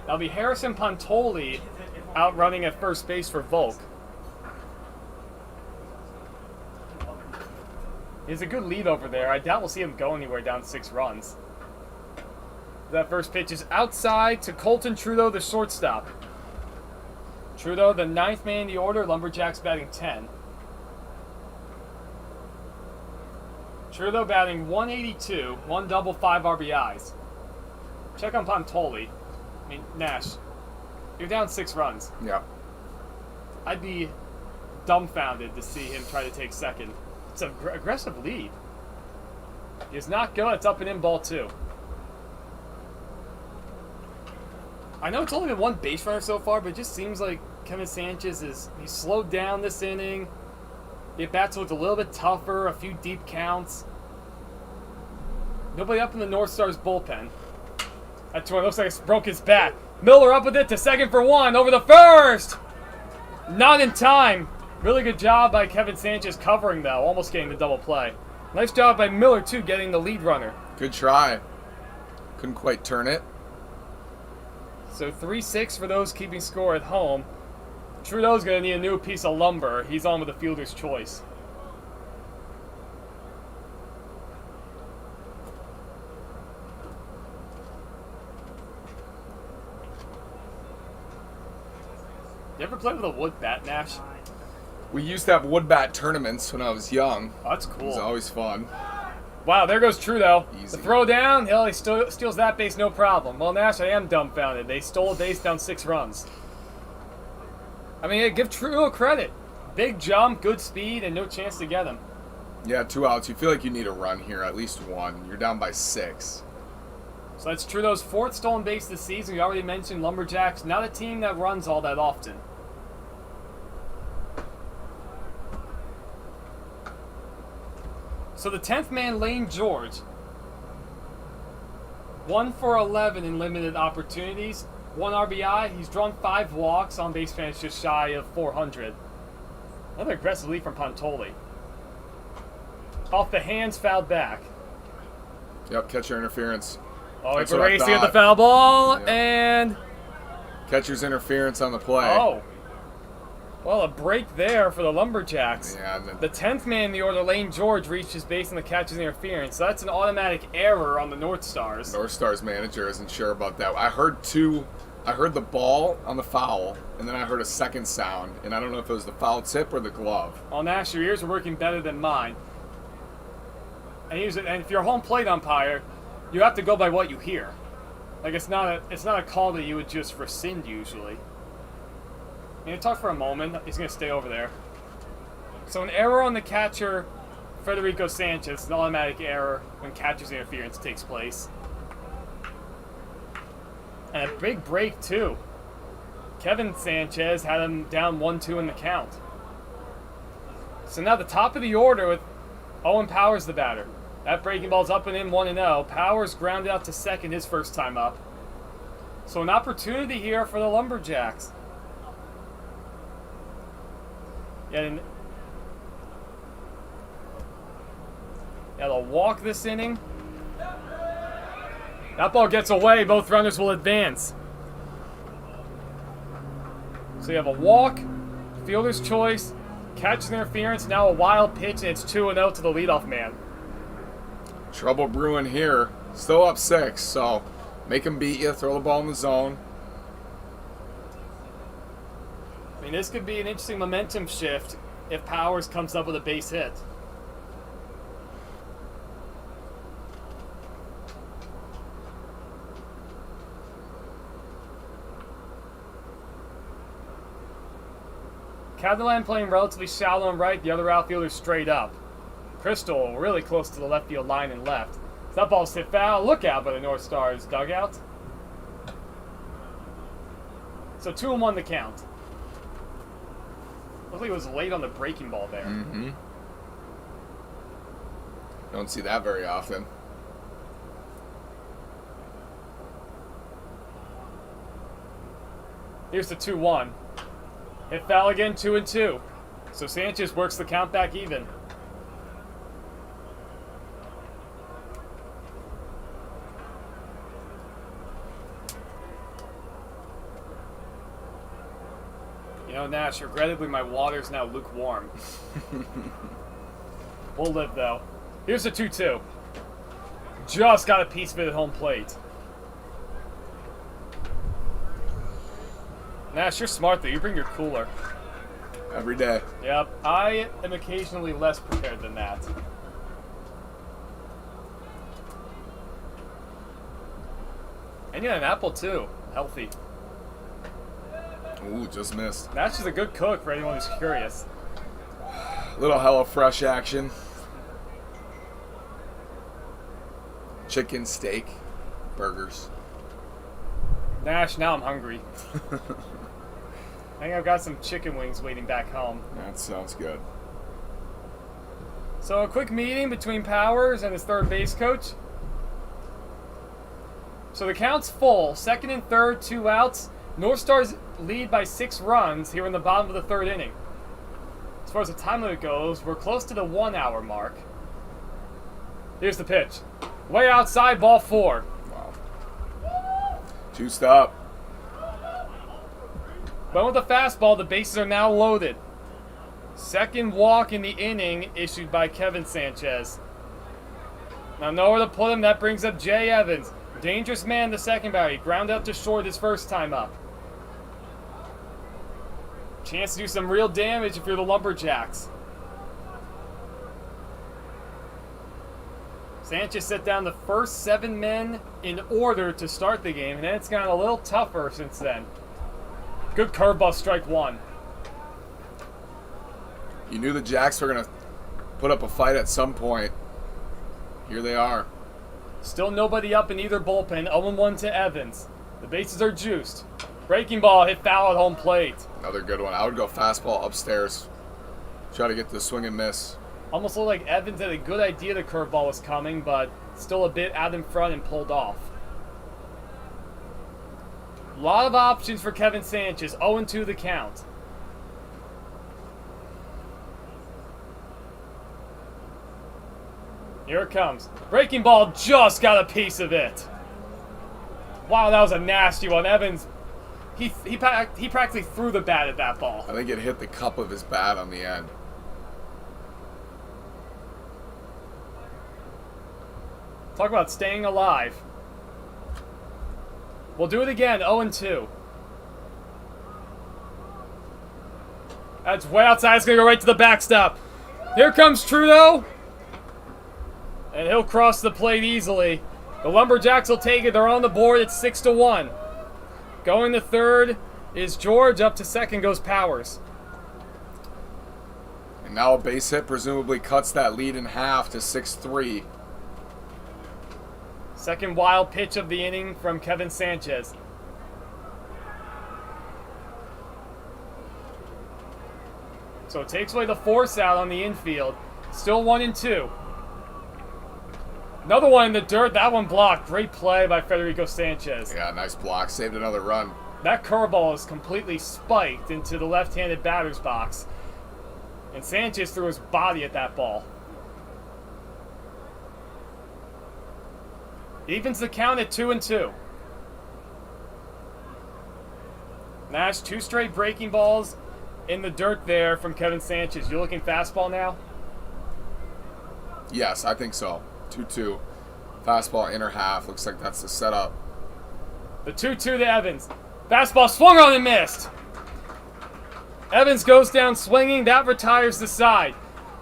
That'll be Harrison Pontoli out running at first base for Volk. He has a good lead over there. I doubt we'll see him go anywhere down 6 runs. That first pitch is outside to Colton Trudeau, the shortstop. Trudeau, the 9th man in the order. Lumberjacks batting 10. Trudeau batting 182, 1 double, 5 RBIs. Check on Pontoli. I mean, Nash, you're down 6 runs. Yeah. I'd be dumbfounded to see him try to take second. It's an aggressive lead. He is not good. It's up and in ball 2. I know it's only been 1 base runner so far, but it just seems like Kevin Sanchez he's slowed down this inning. The at-bats looked a little bit tougher, a few deep counts. Nobody up in the Northstars bullpen. That's one. Looks like it broke his bat. Miller up with it to second for 1. Over the first! Not in time. Really good job by Kevin Sanchez covering, though. Almost getting the double play. Nice job by Miller, too, getting the lead runner. Good try. Couldn't quite turn it. So 3-6 for those keeping score at home. Trudeau's going to need a new piece of lumber. He's on with the fielder's choice. You ever play with a wood bat, Nash? We used to have wood bat tournaments when I was young. Oh, that's It cool. was always fun. Wow, there goes Trudeau. Easy. The throw down, he steals that base, no problem. Well, Nash, I am dumbfounded. They stole a base down 6 runs. I mean, give Trudeau credit. Big jump, good speed, and no chance to get him. Yeah, 2 outs. You feel like you need a run here, at least 1. You're down by 6. So that's Trudeau's 4th stolen base this season. We already mentioned Lumberjacks, not a team that runs all that often. So the 10th man, Lane George. 1 for 11 in limited opportunities. 1 RBI. He's drawn 5 walks. On base percentage just shy of 400. Another aggressive lead from Pontoli. Off the hands, fouled back. Yep, catcher interference. Oh, That's what I racing at the thought. foul ball, Yep. and... Catcher's interference on the play. Oh. Well, a break there for the Lumberjacks. Yeah, and then The 10th man in the order, Lane George, reached his base on the catcher's interference. So that's an automatic error on the Northstars. Northstars manager isn't sure about that. I heard the ball on the foul, and then I heard a second sound, and I don't know if it was the foul tip or the glove. Oh, Nash, your ears are working better than mine. And if you're a home plate umpire, you have to go by what you hear. Like it's not a call that you would just rescind usually. I'm gonna talk for a moment. He's gonna stay over there. So an error on the catcher, Federico Sanchez, an automatic error when catcher's interference takes place. And a big break too. Kevin Sanchez had him down 1-2 in the count. So now the top of the order with Owen Powers the batter. That breaking ball's up and in 1-0. Powers grounded out to second his first time up. So an opportunity here for the Lumberjacks. Yeah, they'll walk this inning. That ball gets away. Both runners will advance. So you have a walk, fielder's choice, catcher's interference, now a wild pitch, and it's 2-0 to the leadoff man. Trouble brewing here. Still up 6, so make him beat you. Throw the ball in the zone. I mean, this could be an interesting momentum shift if Powers comes up with a base hit. Catalan playing relatively shallow and right, the other outfielder straight up. Crystal really close to the left field line and left. That ball's hit foul. Look out by the Northstars dugout. So 2-1 the count. Looks like it was late on the breaking ball there. Mm-hmm. Don't see that very often. Here's the 2-1. Hit foul again, 2-2. So Sanchez works the count back even. You know, Nash, regrettably my water's now lukewarm. We'll live, though. Here's the 2-2. Just got a piece of it at home plate. Nash, you're smart, though. You bring your cooler. Every day. Yep, I am occasionally less prepared than that. And you got an apple, too. Healthy. Ooh, just missed. Nash is a good cook for anyone who's curious. Little HelloFresh action. Chicken, steak, burgers. Nash, now I'm hungry. I think I've got some chicken wings waiting back home. That sounds good. So a quick meeting between Powers and his third base coach. So the count's full. Second and third, 2 outs. Northstars lead by 6 runs here in the bottom of the third inning. As far as the time limit goes, we're close to the 1 hour mark. Here's the pitch. Way outside, ball 4. Wow. Juiced up. But with the fastball, the bases are now loaded. Second walk in the inning issued by Kevin Sanchez. Now nowhere to put him, that brings up Jay Evans. Dangerous man, the second batter. He ground out to short his first time up. Chance to do some real damage if you're the Lumberjacks. Sanchez set down the first 7 men in order to start the game, and then it's gotten a little tougher since then. Good curveball, strike 1. You knew the Jacks were going to put up a fight at some point. Here they are. Still nobody up in either bullpen. 0-1 to Evans. The bases are juiced. Breaking ball hit foul at home plate. Another good one. I would go fastball upstairs. Try to get the swing and miss. Almost looked like Evans had a good idea the curveball was coming, but still a bit out in front and pulled off. A lot of options for Kevin Sanchez. 0-2 the count. Here it comes. Breaking ball just got a piece of it. Wow, that was a nasty one. Evans, he practically threw the bat at that ball. I think it hit the cup of his bat on the end. Talk about staying alive. We'll do it again, 0-2. That's way outside. It's going to go right to the backstop. Here comes Trudeau. And he'll cross the plate easily. The Lumberjacks will take it. They're on the board. It's 6-1. Going to third is George. Up to second goes Powers. And now a base hit presumably cuts that lead in half to 6-3. Second wild pitch of the inning from Kevin Sanchez. So it takes away the force out on the infield. Still 1-2. Another one in the dirt. That one blocked. Great play by Federico Sanchez. Yeah, nice block. Saved another run. That curveball is completely spiked into the left-handed batter's box. And Sanchez threw his body at that ball. Evens the count at 2-2. Nash, 2 straight breaking balls in the dirt there from Kevin Sanchez. You're looking fastball now? Yes, I think so. 2-2. Fastball inner half. Looks like that's the setup. The 2-2 to Evans. Fastball swung on and missed. Evans goes down swinging. That retires the side.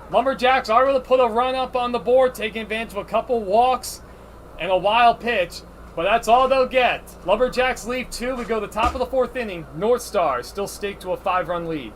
Lumberjacks are able to put a run up on the board, taking advantage of a couple walks and a wild pitch, but that's all they'll get. Lumberjacks leave 2. We go to the top of the 4th inning. Northstars still stake to a 5-run lead.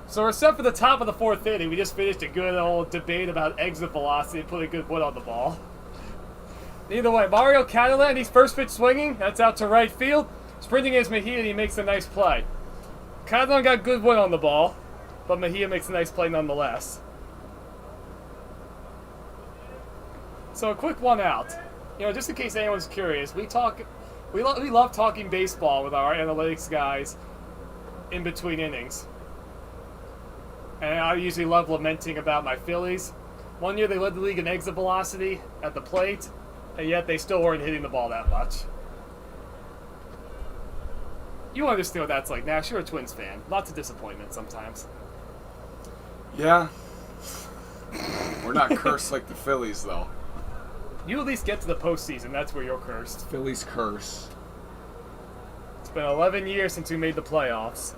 So we're set for the top of the 4th inning. We just finished a good old debate about exit velocity and put a good wood on the ball. Either way, Mario Catalan, he's first pitch swinging. That's out to right field. Sprinting is Mejia, and he makes a nice play. Catalan got good wood on the ball, but Mejia makes a nice play nonetheless. So a quick one out. You know, just in case anyone's curious, we love talking baseball with our analytics guys in between innings. And I usually love lamenting about my Phillies. One year they led the league in exit velocity at the plate, and yet they still weren't hitting the ball that much. You understand what that's like, Nash. You're a Twins fan. Lots of disappointment sometimes. Yeah. We're not cursed like the Phillies, though. You at least get to the postseason. That's where you're cursed. Phillies curse. It's been 11 years since we made the playoffs.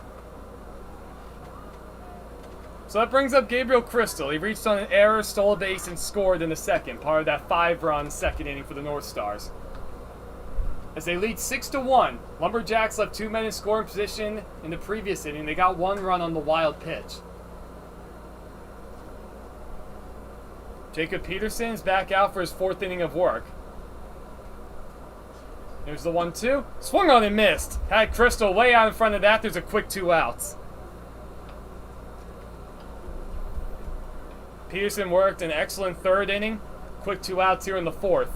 So that brings up Gabriel Crystal. He reached on an error, stole a base, and scored in the second, part of that 5-run second inning for the Northstars. As they lead 6-1, Lumberjacks left 2 men in scoring position in the previous inning. They got 1 run on the wild pitch. Jacob Peterson is back out for his 4th inning of work. There's the 1-2. Swung on and missed. Had Crystal way out in front of that. There's a quick 2 outs. Peterson worked an excellent 3rd inning. Quick 2 outs here in the 4th.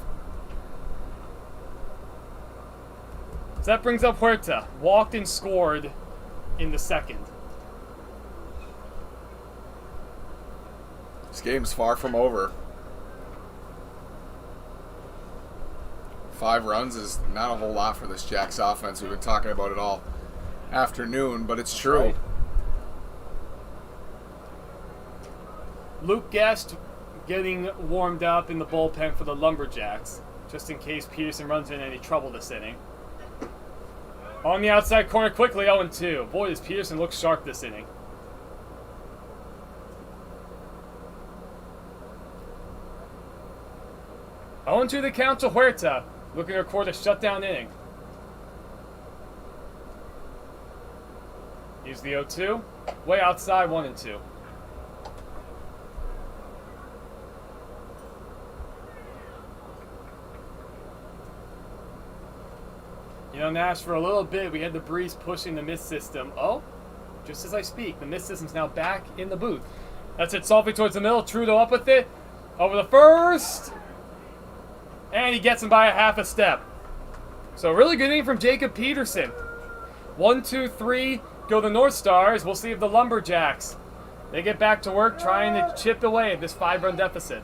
So that brings up Huerta. Walked and scored in the 2nd. This game's far from over. 5 runs is not a whole lot for this Jacks offense. We've been talking about it all afternoon, but it's true. Right. Luke Guest getting warmed up in the bullpen for the Lumberjacks, just in case Peterson runs into any trouble this inning. On the outside corner quickly, 0-2. Boy, does Peterson look sharp this inning. To the count to Huerta, looking to record a shutdown inning. Here's the 0-2. Way outside, 1-2. You know, Nash, for a little bit, we had the breeze pushing the mist system. Oh, just as I speak, the mist system's now back in the booth. That's it, softly towards the middle. Trudeau up with it. Over the first. And he gets him by a half a step. So really good inning from Jacob Peterson. 1, 2, 3, go the Northstars. We'll see if the Lumberjacks, they get back to work trying to chip away at this 5-run deficit.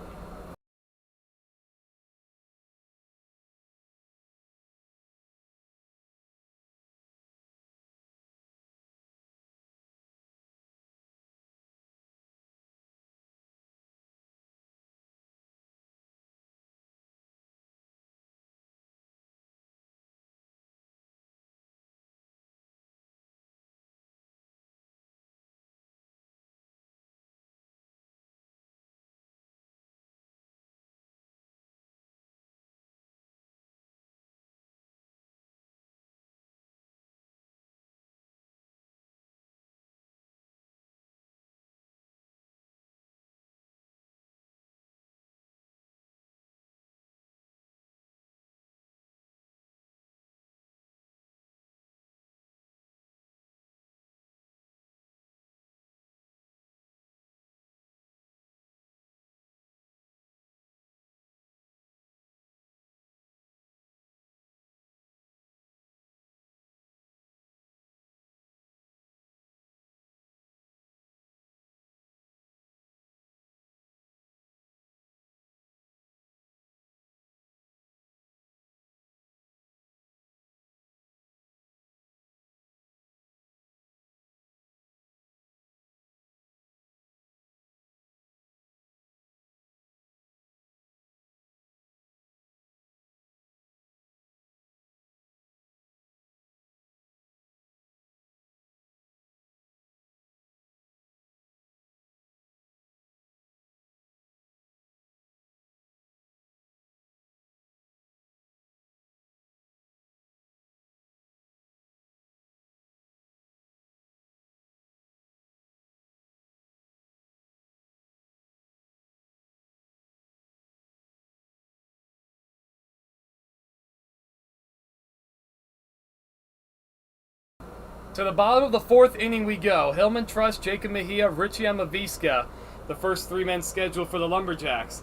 To the bottom of the 4th inning we go. Hillman Trust, Jacob Mejia, Richie Maviska, the first 3 men scheduled for the Lumberjacks.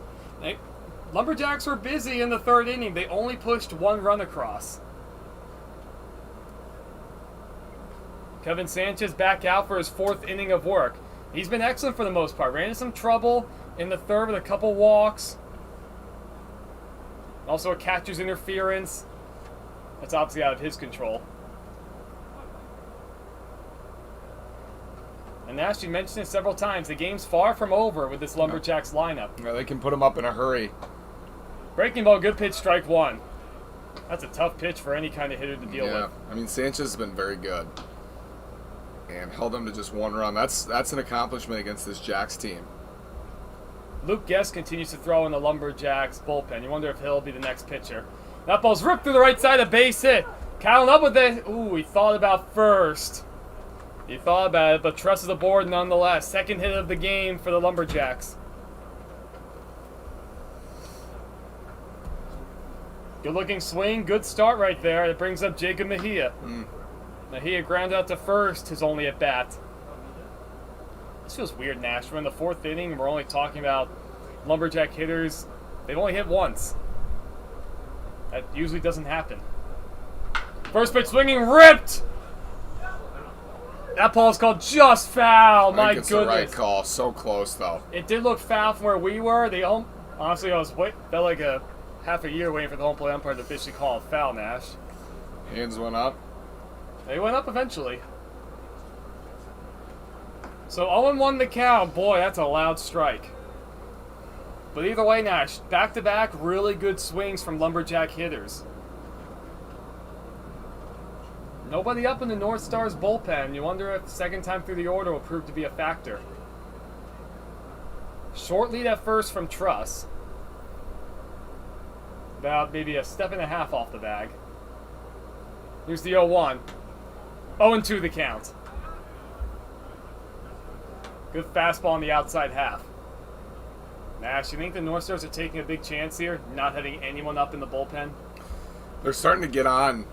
Lumberjacks were busy in the 3rd inning. They only pushed 1 run across. Kevin Sanchez back out for his 4th inning of work. He's been excellent for the most part. Ran into some trouble in the 3rd with a couple walks. Also a catcher's interference. That's obviously out of his control. And Nash, you mentioned it several times, the game's far from over with this Lumberjacks lineup. Yeah, they can put them up in a hurry. Breaking ball, good pitch, strike 1. That's a tough pitch for any kind of hitter to deal with. I mean, Sanchez has been very good. And held them to just 1 run. That's an accomplishment against this Jacks team. Luke Guest continues to throw in the Lumberjacks bullpen. You wonder if he'll be the next pitcher. That ball's ripped through the right side, a base hit. Counting up with it. Ooh, he thought about first. He thought about it, but trusted the board nonetheless. 2nd hit of the game for the Lumberjacks. Good looking swing, good start right there. It brings up Jacob Mejia. Mejia ground out to first, his only at bat. This feels weird, Nash. We're in the 4th inning. We're only talking about Lumberjack hitters. They've only hit once. That usually doesn't happen. First pitch swinging, ripped! That ball's called just foul. My goodness. The right call. So close, though. It did look foul from where we were. Honestly, I was felt like a half a year waiting for the home plate umpire to officially call a foul, Nash. Hands went up. They went up eventually. So 0-1 the count. Boy, that's a loud strike. But either way, Nash, back-to-back really good swings from Lumberjack hitters. Nobody up in the Northstars bullpen. You wonder if the second time through the order will prove to be a factor. Short lead at first from Truss. About maybe a step and a half off the bag. Here's the 0-1. 0-2 the count. Good fastball on the outside half. Nash, you think the Northstars are taking a big chance here, not having anyone up in the bullpen? They're starting to get on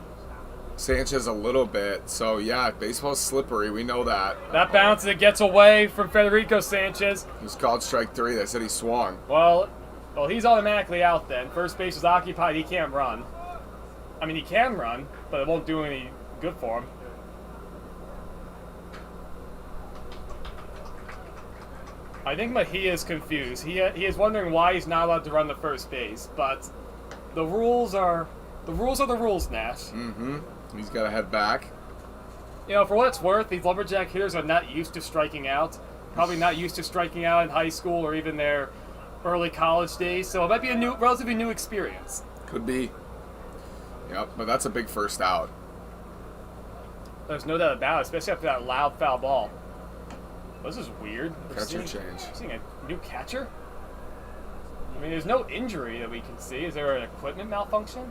Sanchez a little bit. So, yeah, baseball's slippery. We know that. That bounce that gets away from Federico Sanchez. He was called strike 3. They said he swung. Well, he's automatically out then. First base is occupied. He can't run. I mean, he can run, but it won't do any good for him. I think Mejia is confused. He is wondering why he's not allowed to run the first base, but the rules are the rules, Nash. Mm-hmm. He's got to head back. You know, for what it's worth, these Lumberjack hitters are not used to striking out. Probably not used to striking out in high school or even their early college days, so it might be a relatively new experience. Could be. Yep, but that's a big first out. There's no doubt about it, especially after that loud foul ball. This is weird. Catcher change. Seeing a new catcher? I mean, there's no injury that we can see. Is there an equipment malfunction?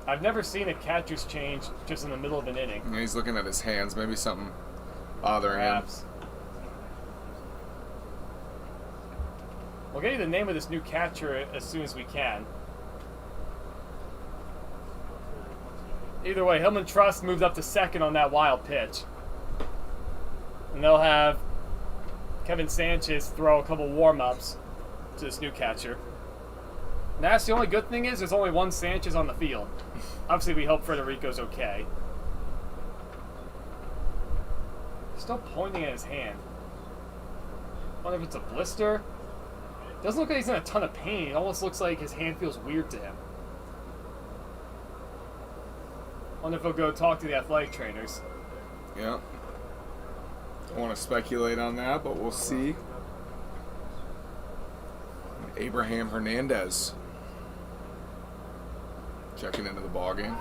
I've never seen a catcher's change just in the middle of an inning. Yeah, he's looking at his hands. Maybe something bothering Perhaps. him. We'll get you the name of this new catcher as soon as we can. Either way, Hillman Trust moves up to second on that wild pitch. And they'll have Kevin Sanchez throw a couple warm-ups to this new catcher. And that's the only good thing is there's only one Sanchez on the field. Obviously, we hope Federico's okay. Still pointing at his hand. Wonder if it's a blister. Doesn't look like he's in a ton of pain. It almost looks like his hand feels weird to him. Wonder if he'll go talk to the athletic trainers. Yeah. Don't want to speculate on that, but we'll see. Abraham Hernandez checking into the ballgame.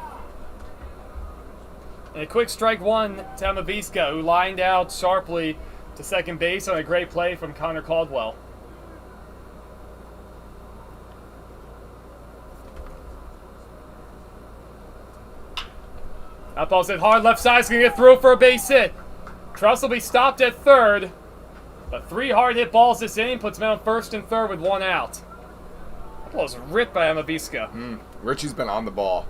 And a quick strike one to Maviska, who lined out sharply to second base on a great play from Connor Caldwell. That ball's hit hard, left side's going to get through for a base hit. Truss will be stopped at third, but 3 hard hit balls this inning puts him on first and third with 1 out. That ball was ripped by Maviska. Richie's been on the ball.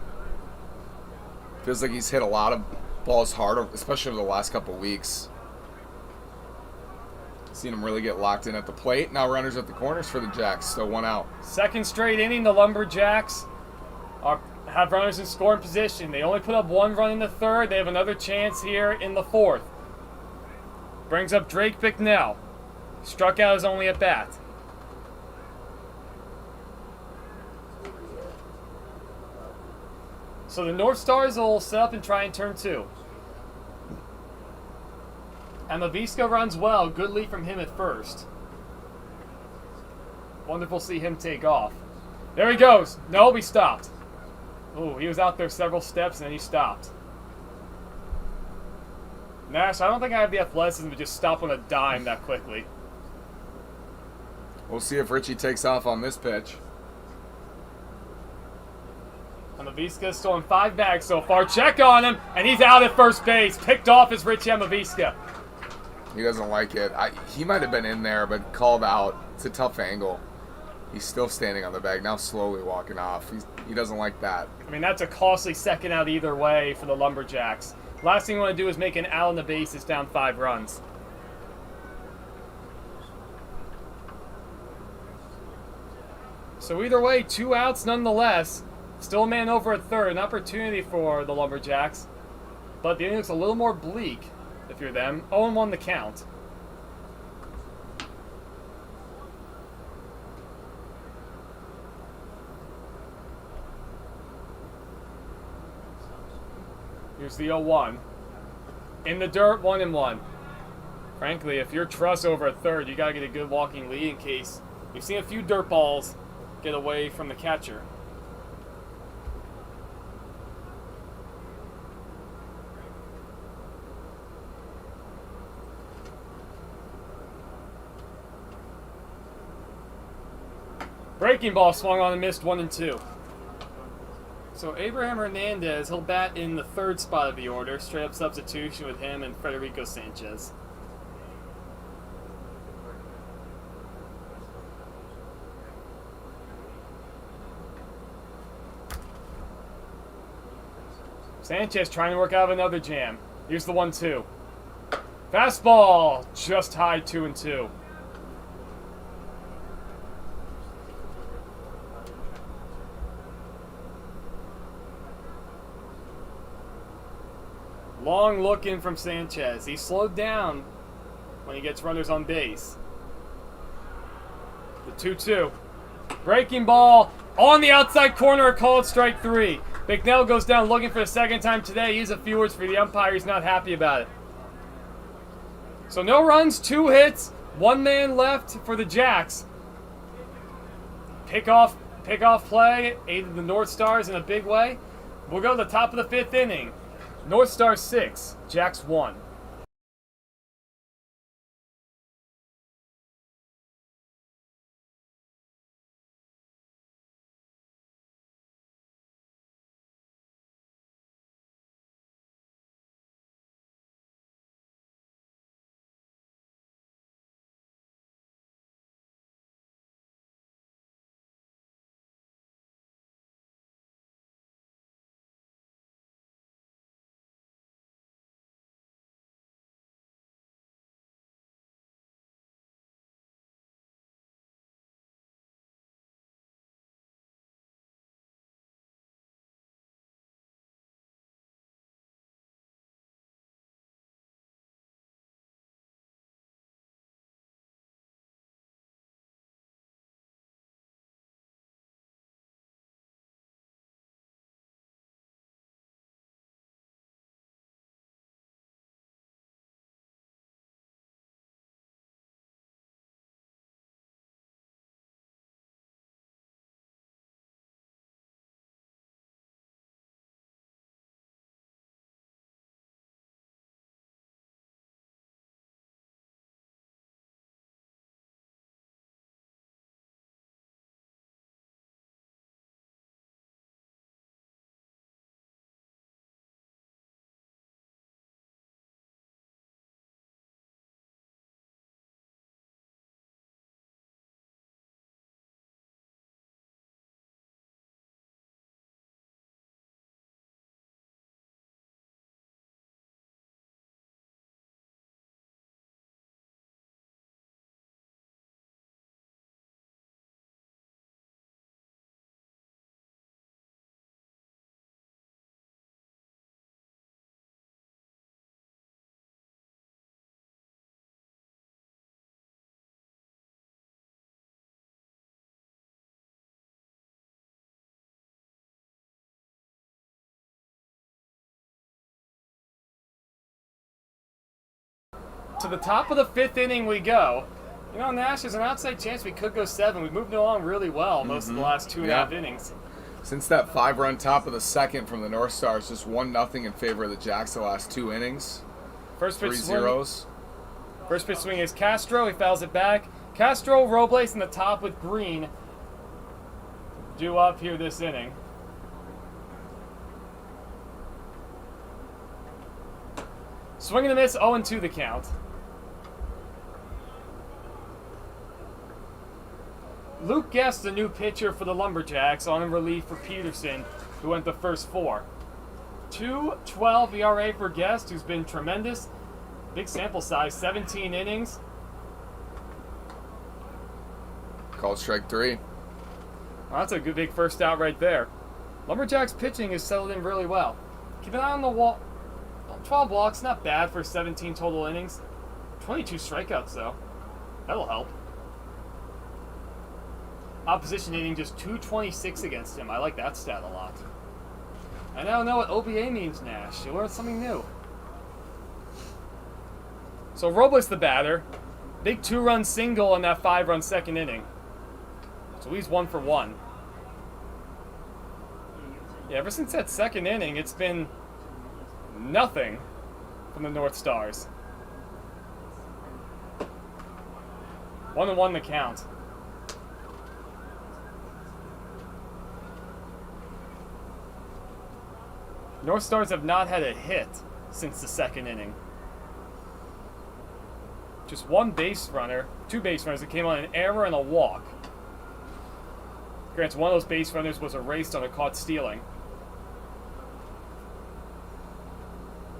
Feels like he's hit a lot of balls hard, especially over the last couple weeks. Seen him really get locked in at the plate. Now runners at the corners for the Jacks, still 1 out. Second straight inning, the Lumberjacks have runners in scoring position. They only put up 1 run in the third. They have another chance here in the fourth. Brings up Drake Bicknell. Struck out his only at bat. So the Northstars will set up and try and turn 2. And Maviska runs well. Good lead from him at first. Wonder if we'll see him take off. There he goes. No, he stopped. Oh, he was out there several steps and then he stopped. Nash, I don't think I have the athleticism to just stop on a dime that quickly. We'll see if Richie takes off on this pitch. And Maviska's stolen 5 bags so far. Check on him, and he's out at first base. Picked off is Richie Maviska. He doesn't like it. He might have been in there, but called out. It's a tough angle. He's still standing on the bag, now slowly walking off. He doesn't like that. I mean, that's a costly second out either way for the Lumberjacks. Last thing you want to do is make an out on the bases down 5 runs. So either way, 2 outs nonetheless. Still a man over at third. An opportunity for the Lumberjacks. But the inning looks a little more bleak if you're them. 0-1 the count. Here's the 0-1. In the dirt, 1-1. Frankly, if you're Truss over at third, you gotta get a good walking lead in case we've seen a few dirt balls get away from the catcher. Breaking ball swung on and missed 1-2. So Abraham Hernandez, he'll bat in the third spot of the order. Straight up substitution with him and Federico Sanchez. Sanchez trying to work out of another jam. Here's the 1-2. Fastball, just high, 2-2. Long look in from Sanchez. He slowed down when he gets runners on base. The 2-2. Breaking ball on the outside corner, called strike 3. Bicknell goes down looking for the second time today. He's a few words for the umpire. He's not happy about it. So no runs, 2 hits, 1 man left for the Jacks. Pickoff play aided the Northstars in a big way. We'll go to the top of the 5th inning. Northstars 6, Jacks 1. To the top of the 5th inning we go. You know, Nash, there's an outside chance we could go 7. We've moved along really well most of the last 2.5 innings. Since that 5-run top of the 2nd from the Northstars, just 1-0 in favor of the Jacks the last 2 innings. First pitch 3 swing. zeros. First pitch swing is Castro. He fouls it back. Castro, Robles in the top with Green. Due up here this inning. Swing and a miss, 0-2 the count. Luke Guest, the new pitcher for the Lumberjacks, on in relief for Peterson, who went the first 4. 2.12 ERA for Guest, who's been tremendous. Big sample size, 17 innings. Called strike 3. Well, that's a good big first out right there. Lumberjacks pitching is settled in really well. Keep an eye on the wall. 12 walks, not bad for 17 total innings. 22 strikeouts, though. That'll help. Opposition hitting just 226 against him. I like that stat a lot. I now know what OBA means, Nash. You learned something new. So Robles the batter. Big 2-run single in that 5-run second inning. So he's 1 for 1. Yeah, ever since that second inning, it's been nothing from the Northstars. 1-1 the count. Northstars have not had a hit since the second inning. Just 1 base runner, 2 base runners that came on an error and a walk. Granted, one of those base runners was erased on a caught stealing.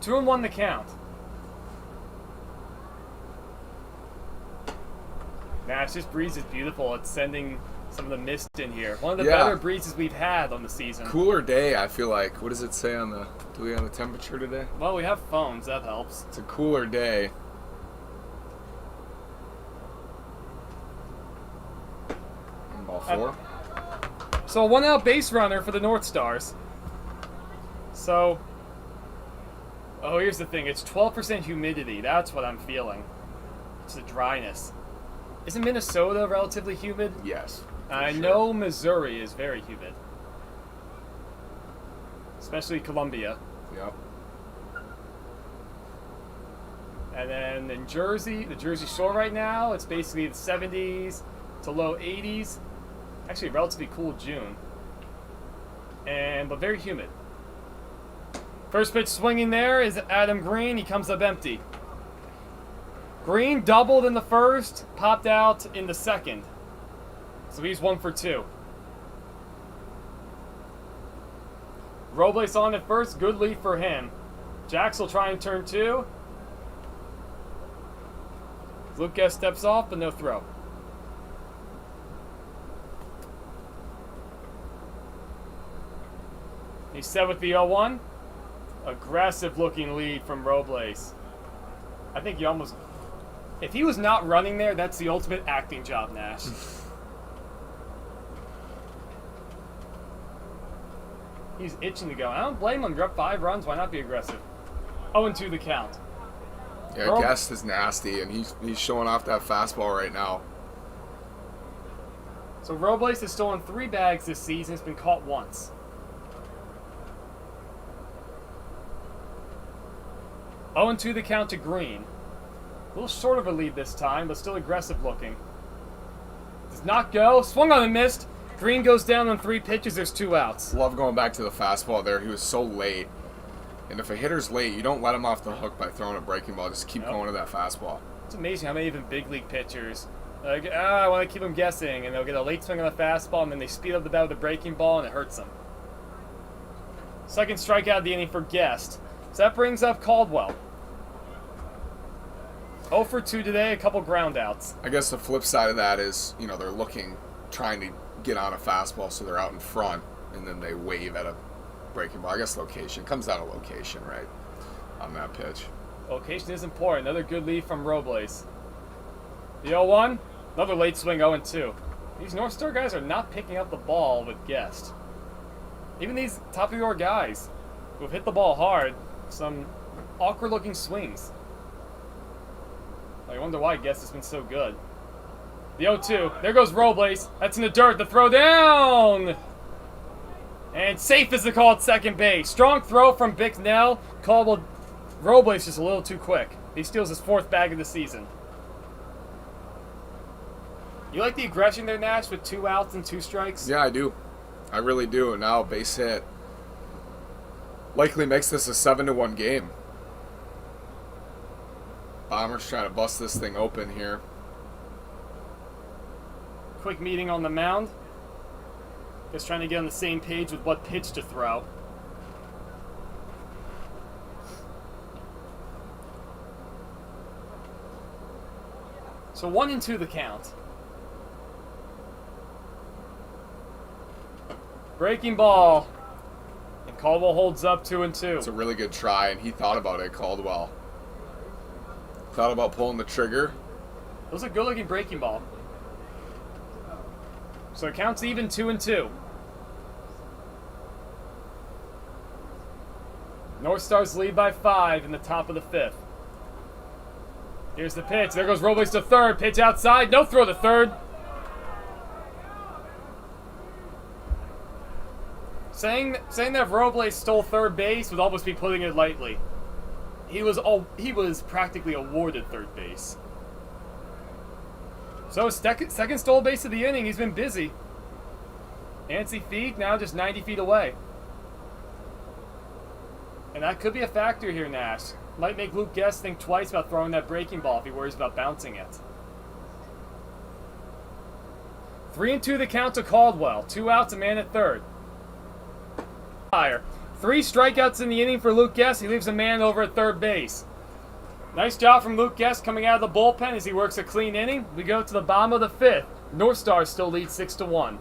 2-1 the count. Nash, this breeze is beautiful. It's sending some of the mist in here. One of the better breezes we've had on the season. Cooler day, I feel like. What does it say on the... Do we have the temperature today? Well, we have phones. That helps. It's a cooler day. Ball 4. So a 1-out base runner for the Northstars. So... Oh, here's the thing. It's 12% humidity. That's what I'm feeling. It's the dryness. Isn't Minnesota relatively humid? Yes. I know Missouri is very humid. Especially Columbia. Yep. And then in Jersey, the Jersey Shore right now, it's basically the 70s to low 80s. Actually, a relatively cool June. But very humid. First pitch swinging there is Adam Green. He comes up empty. Green doubled in the first, popped out in the second. So he's 1 for 2. Robles on at first, good lead for him. Jacks will try and turn 2. Luke Guest steps off, but no throw. He's set with the 0-1. Aggressive looking lead from Robles. I think he almost... If he was not running there, that's the ultimate acting job, Nash. He's itching to go. I don't blame him. You're up 5 runs. Why not be aggressive? 0-2 the count. Yeah, Guest is nasty, and he's showing off that fastball right now. So Robles has stolen 3 bags this season. He's been caught once. Oh, and 2 the count to Green. A little short of a lead this time, but still aggressive looking. Does not go. Swung on and missed. Green goes down on 3 pitches. There's 2 outs. Love going back to the fastball there. He was so late. And if a hitter's late, you don't let him off the hook by throwing a breaking ball. Just keep going to that fastball. It's amazing how many even big league pitchers, like, I want to keep them guessing, and they'll get a late swing on the fastball, and then they speed up the bat with a breaking ball, and it hurts them. Second strikeout of the inning for Guest. So that brings up Caldwell. 0 for 2 today, a couple ground outs. I guess the flip side of that is, they're trying to get on a fastball, so they're out in front, and then they wave at a breaking ball. I guess location. Comes down to location, right, on that pitch. Location is important. Another good lead from Robles. The 0-1, another late swing 0-2. These North Star guys are not picking up the ball with Guest. Even these top-of-the-order guys who have hit the ball hard, some awkward-looking swings. I wonder why Guest has been so good. The 0-2. There goes Robles. That's in the dirt. The throw down! And safe is the call at second base. Strong throw from Bicknell. Caldwell. Robles just a little too quick. He steals his 4th bag of the season. You like the aggression there, Nash, with 2 outs and 2 strikes? Yeah, I do. I really do. And now base hit likely makes this a 7-1 game. Bombers trying to bust this thing open here. quick meeting on the mound. Just trying to get on the same page with what pitch to throw. So 1-2 the count. Breaking ball. And Caldwell holds up 2-2. It's a really good try, and he thought about it, Caldwell. Thought about pulling the trigger. That was a good-looking breaking ball. So it counts even 2-2. Northstars lead by 5 in the top of the 5th. Here's the pitch. There goes Robles to third. Pitch outside. No throw to third. Saying that Robles stole third base would almost be putting it lightly. He was practically awarded third base. So second stole base of the inning. He's been busy. Antsy feet now just 90 feet away. And that could be a factor here, Nash. Might make Luke Guest think twice about throwing that breaking ball if he worries about bouncing it. 3-2 the count to Caldwell. 2 outs, a man at third. 3 strikeouts in the inning for Luke Guest. He leaves a man over at third base. Nice job from Luke Guest coming out of the bullpen as he works a clean inning. We go to the bottom of the 5th. Northstars still lead 6-1.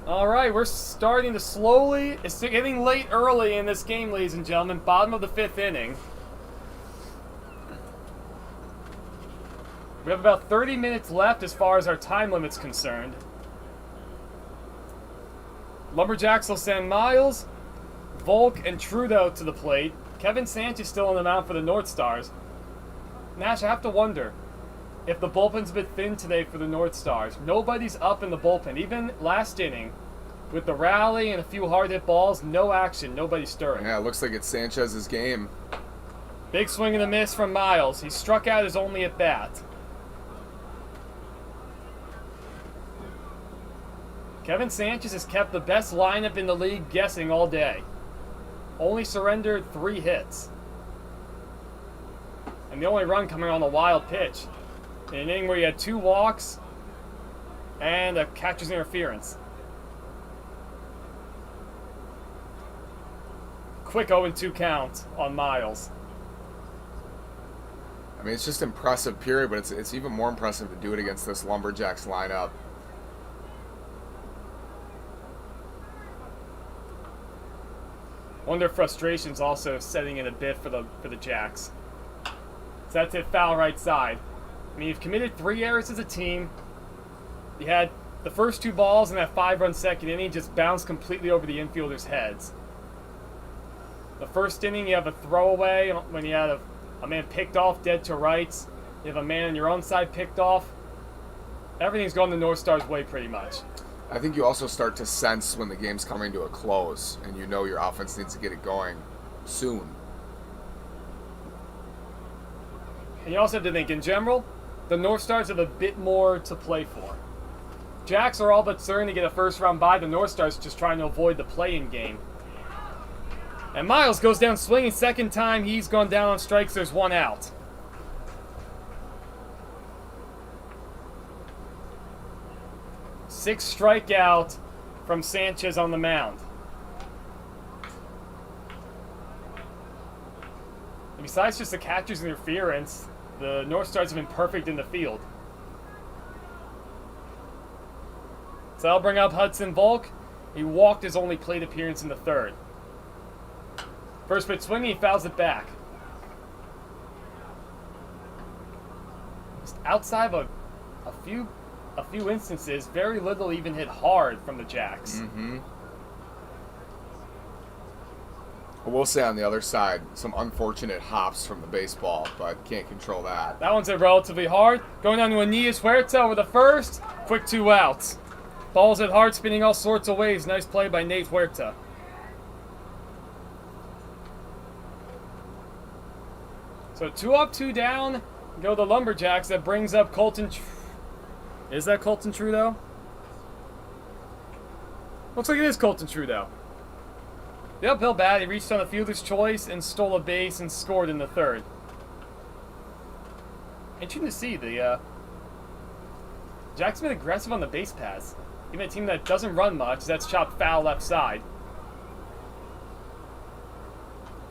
Alright, we're starting to slowly... It's getting late early in this game, ladies and gentlemen. Bottom of the 5th inning. We have about 30 minutes left as far as our time limit's concerned. Lumberjacks will send Miles, Volk, and Trudeau to the plate. Kevin Sanchez still on the mound for the Northstars. Nash, I have to wonder if the bullpen's a bit thin today for the Northstars. Nobody's up in the bullpen. Even last inning, with the rally and a few hard-hit balls, no action, nobody stirring. Yeah, it looks like it's Sanchez's game. Big swing and a miss from Miles. He struck out his only at-bat. Kevin Sanchez has kept the best lineup in the league guessing all day. Only surrendered 3 hits. And the only run coming on a wild pitch. In an inning where he had 2 walks and a catcher's interference. Quick 0-2 count on Miles. I mean, it's just impressive, period, but it's even more impressive to do it against this Lumberjacks lineup. One of their frustrations also setting in a bit for the Jacks. So that's it, foul right side. I mean, you've committed 3 errors as a team. You had the first 2 balls in that 5-run second inning just bounced completely over the infielders' heads. The first inning, you have a throwaway when you had a man picked off dead to rights. You have a man on your own side picked off. Everything's going the Northstars' way pretty much. I think you also start to sense when the game's coming to a close, and you know your offense needs to get it going soon. And you also have to think, in general, the Northstars have a bit more to play for. Jacks are all but certain to get a first-round bye. The Northstars just trying to avoid the play-in game. And Miles goes down swinging. Second time he's gone down on strikes. There's 1 out. Sixth strikeout from Sanchez on the mound. And besides just the catcher's interference, the Northstars have been perfect in the field. So I'll bring up Hudson Volk. He walked his only plate appearance in the 3rd. First pitch swinging, he fouls it back. Just outside of a few instances, very little even hit hard from the Jacks. Mm-hmm. We'll say on the other side, some unfortunate hops from the baseball, but can't control that. That one's hit relatively hard. Going down to Aeneas Huerta over the first. Quick 2 outs. Ball's hit hard, spinning all sorts of ways. Nice play by Nate Huerta. So 2 up, 2 down. Go the Lumberjacks. That brings up Colton. Is that Colton Trudeau? Looks like it is Colton Trudeau. The uphill bat, he reached on the fielder's choice and stole a base and scored in the 3rd. Interesting to see the Jacks been aggressive on the base pass. Even a team that doesn't run much, that's chopped foul left side.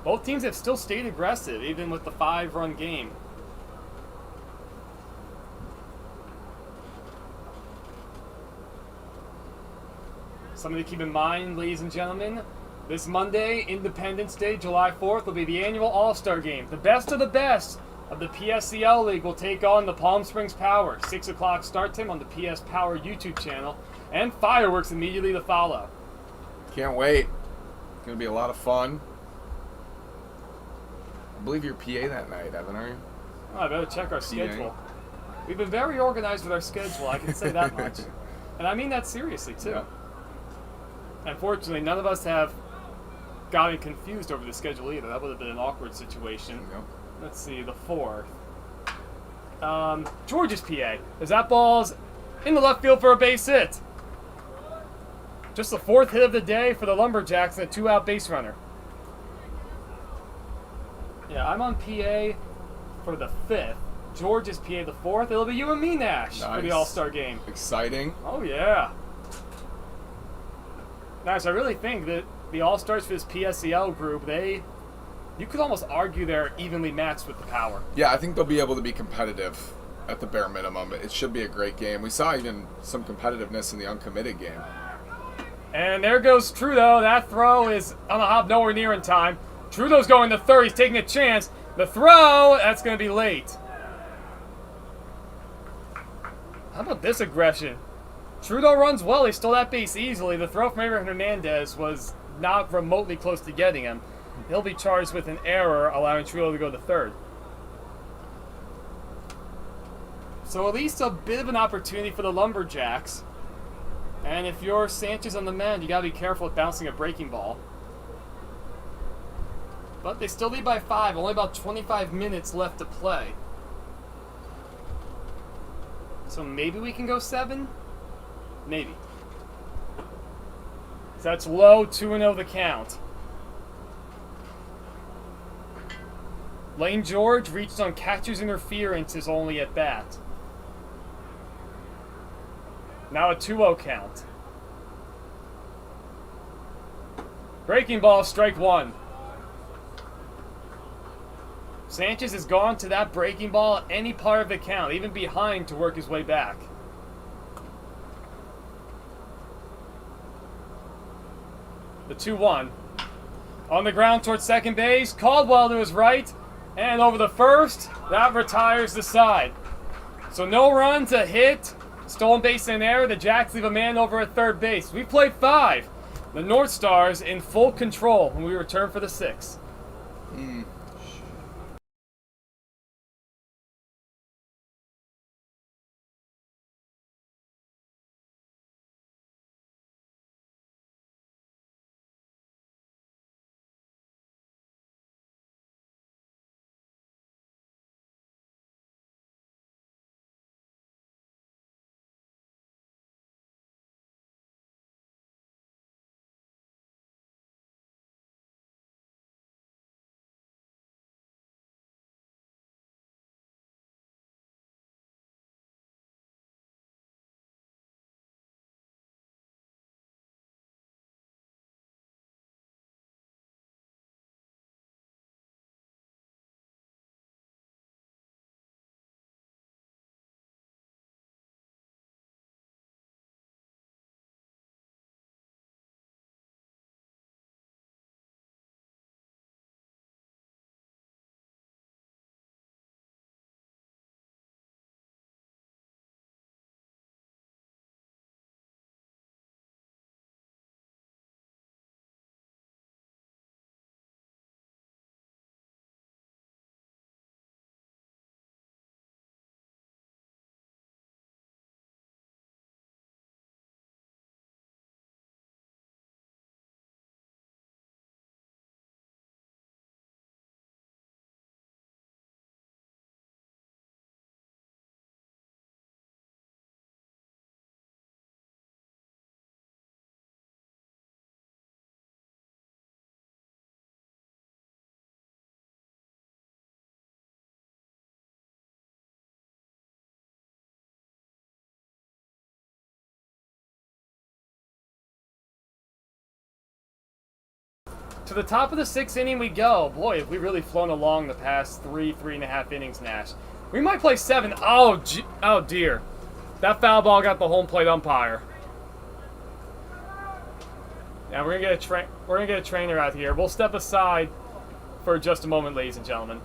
Both teams have still stayed aggressive, even with the 5-run game. Something to keep in mind, ladies and gentlemen, this Monday, Independence Day, July 4th, will be the annual All-Star Game. The best of the best of the PSCL League will take on the Palm Springs Power. 6 o'clock start time on the PS Power YouTube channel, and fireworks immediately to follow. Can't wait. It's going to be a lot of fun. I believe you're PA that night, Evan, are you? Oh, I better check our schedule. We've been very organized with our schedule, I can say that much. And I mean that seriously, too. Yeah. Unfortunately, none of us have gotten confused over the schedule either. That would have been an awkward situation. Yep. Let's see, the 4th. George's PA. As that ball's in the left field for a base hit. Just the 4th hit of the day for the Lumberjacks and a 2-out base runner. Yeah, I'm on PA for the 5th. George's PA the 4th. It'll be you and me, Nash, for the All-Star game. Exciting. Oh, yeah. Nash, I really think that the All-Stars for this PSCL group, you could almost argue they're evenly matched with the Power. Yeah, I think they'll be able to be competitive at the bare minimum. It should be a great game. We saw even some competitiveness in the uncommitted game. And there goes Trudeau. That throw is on the hop, nowhere near in time. Trudeau's going to 3rd. He's taking a chance. The throw, that's going to be late. How about this aggression? Trudeau runs well. He stole that base easily. The throw from Aaron Hernandez was not remotely close to getting him. He'll be charged with an error, allowing Trudeau to go to 3rd. So at least a bit of an opportunity for the Lumberjacks. And if you're Sanchez on the mound, you got to be careful with bouncing a breaking ball. But they still lead by 5. Only about 25 minutes left to play. So maybe we can go 7? Maybe. So that's low, 2-0 the count. Lane George reached on catcher's interference his only at bat. Now a 2-0 count. Breaking ball, strike 1. Sanchez has gone to that breaking ball at any part of the count, even behind, to work his way back. The 2-1. On the ground towards second base. Caldwell to his right. And over the first. That retires the side. So no runs, a hit. Stolen base and error. The Jacks leave a man over at third base. We played 5. The Northstars in full control when we return for the 6th. To the top of the 6th inning we go. Boy, have we really flown along the past 3.5 innings, Nash. We might play 7. Oh dear. That foul ball got the home plate umpire. Now we're gonna get a trainer out here. We'll step aside for just a moment, ladies and gentlemen.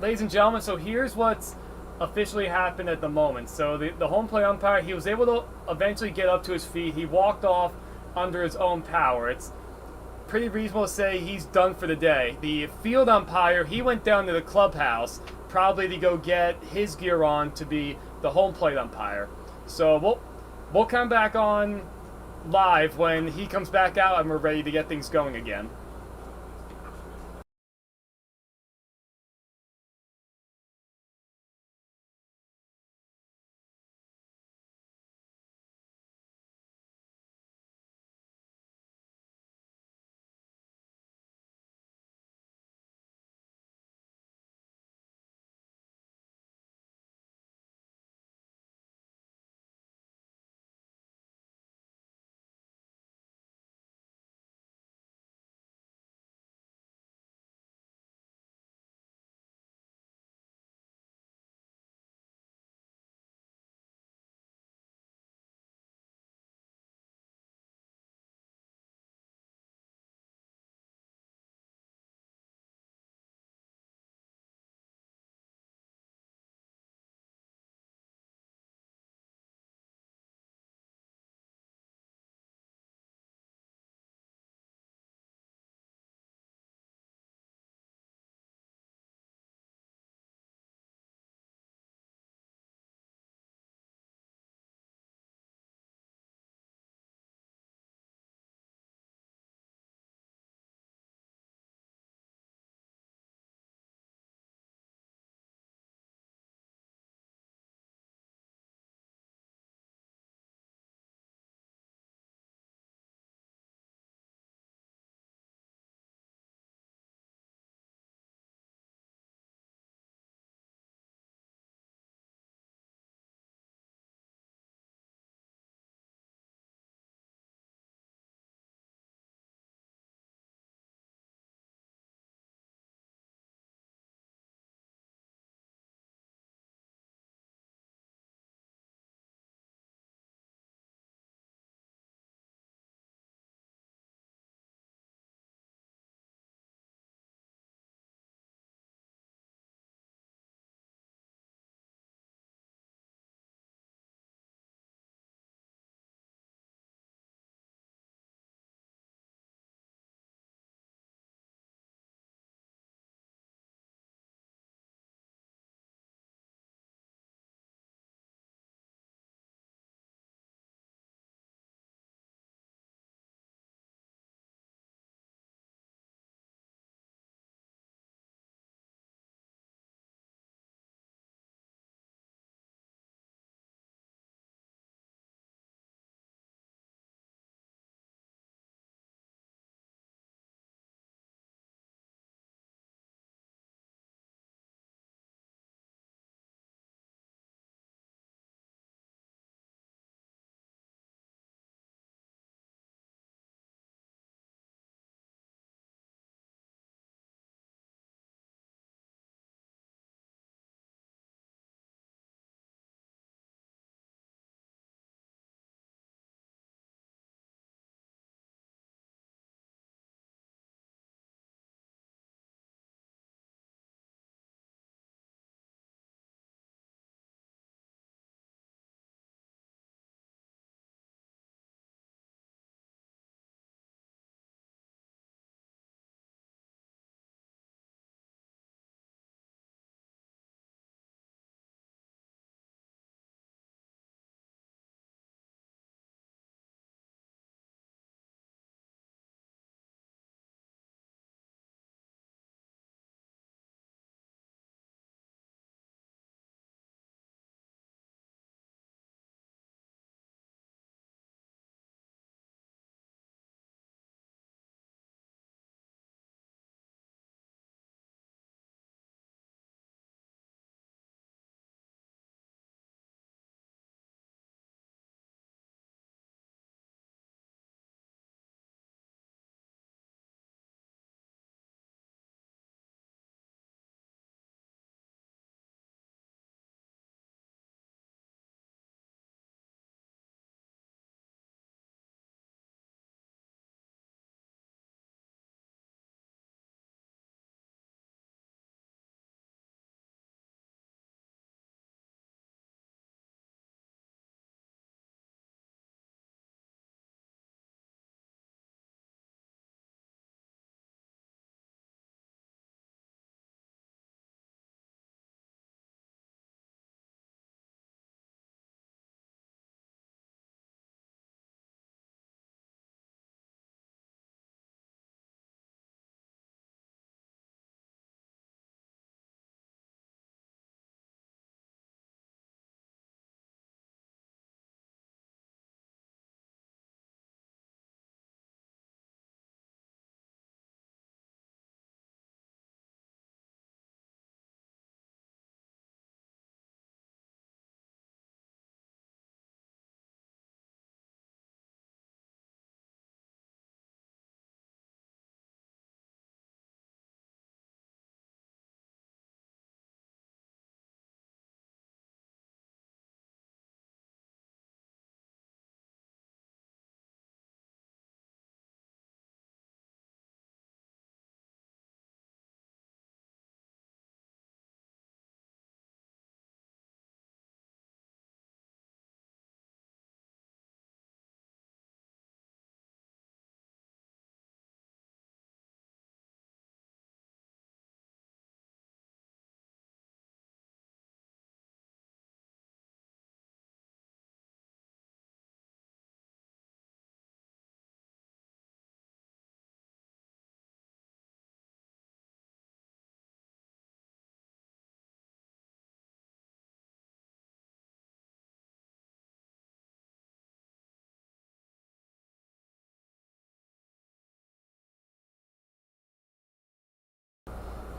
ladies and gentlemen, so here's what's officially happened at the moment. So the home plate umpire, he was able to eventually get up to his feet. He walked off under his own power. It's pretty reasonable to say he's done for the day. The field umpire, he went down to the clubhouse, probably to go get his gear on to be the home plate umpire. So we'll come back on live when he comes back out and we're ready to get things going again.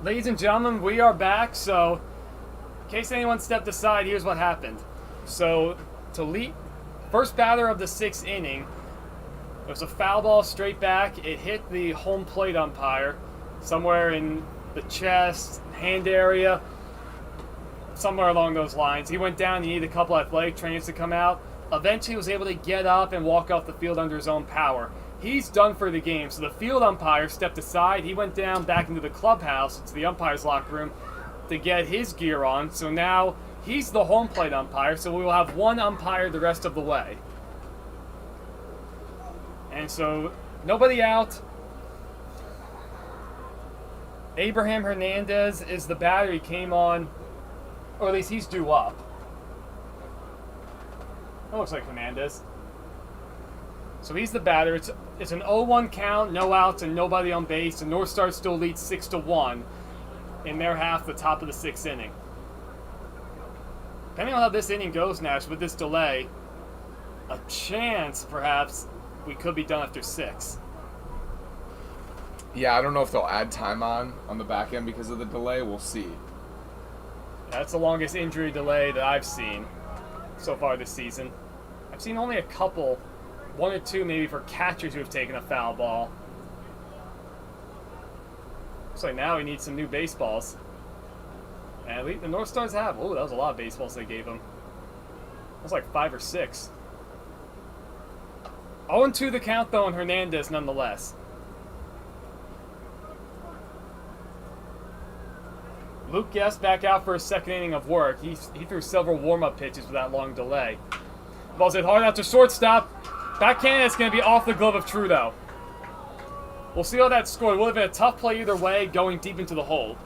Ladies and gentlemen, we are back. So, in case anyone stepped aside, here's what happened. So, to lead, first batter of the 6th inning, it was a foul ball straight back. It hit the home plate umpire somewhere in the chest, hand area, somewhere along those lines. He went down. He needed a couple athletic trainers to come out. Eventually, he was able to get up and walk off the field under his own power. He's done for the game. So the field umpire stepped aside. He went down back into the clubhouse, to the umpire's locker room, to get his gear on. So now he's the home plate umpire. So we will have one umpire the rest of the way. And so nobody out. Abraham Hernandez is the batter. He came on, or at least he's due up. That looks like Hernandez. So he's the batter. It's an 0-1 count, no outs, and nobody on base. The Northstars still lead 6-1 in their half, the top of the 6th inning. Depending on how this inning goes, Nash, with this delay, a chance, perhaps, we could be done after 6. Yeah, I don't know if they'll add time on the back end because of the delay. We'll see. That's the longest injury delay that I've seen so far this season. I've seen only a couple, 1 or 2 maybe, for catchers who have taken a foul ball. Looks like now we need some new baseballs. And at least the Northstars have. Oh, that was a lot of baseballs they gave him. That was like 5 or 6. 0-2 the count, though, on Hernandez nonetheless. Luke Guest back out for his 2nd inning of work. He threw several warm-up pitches with that long delay. Ball's hit hard out to shortstop. Backhand is going to be off the glove of Trudeau. We'll see how that scored. It would have been a tough play either way, going deep into the hole.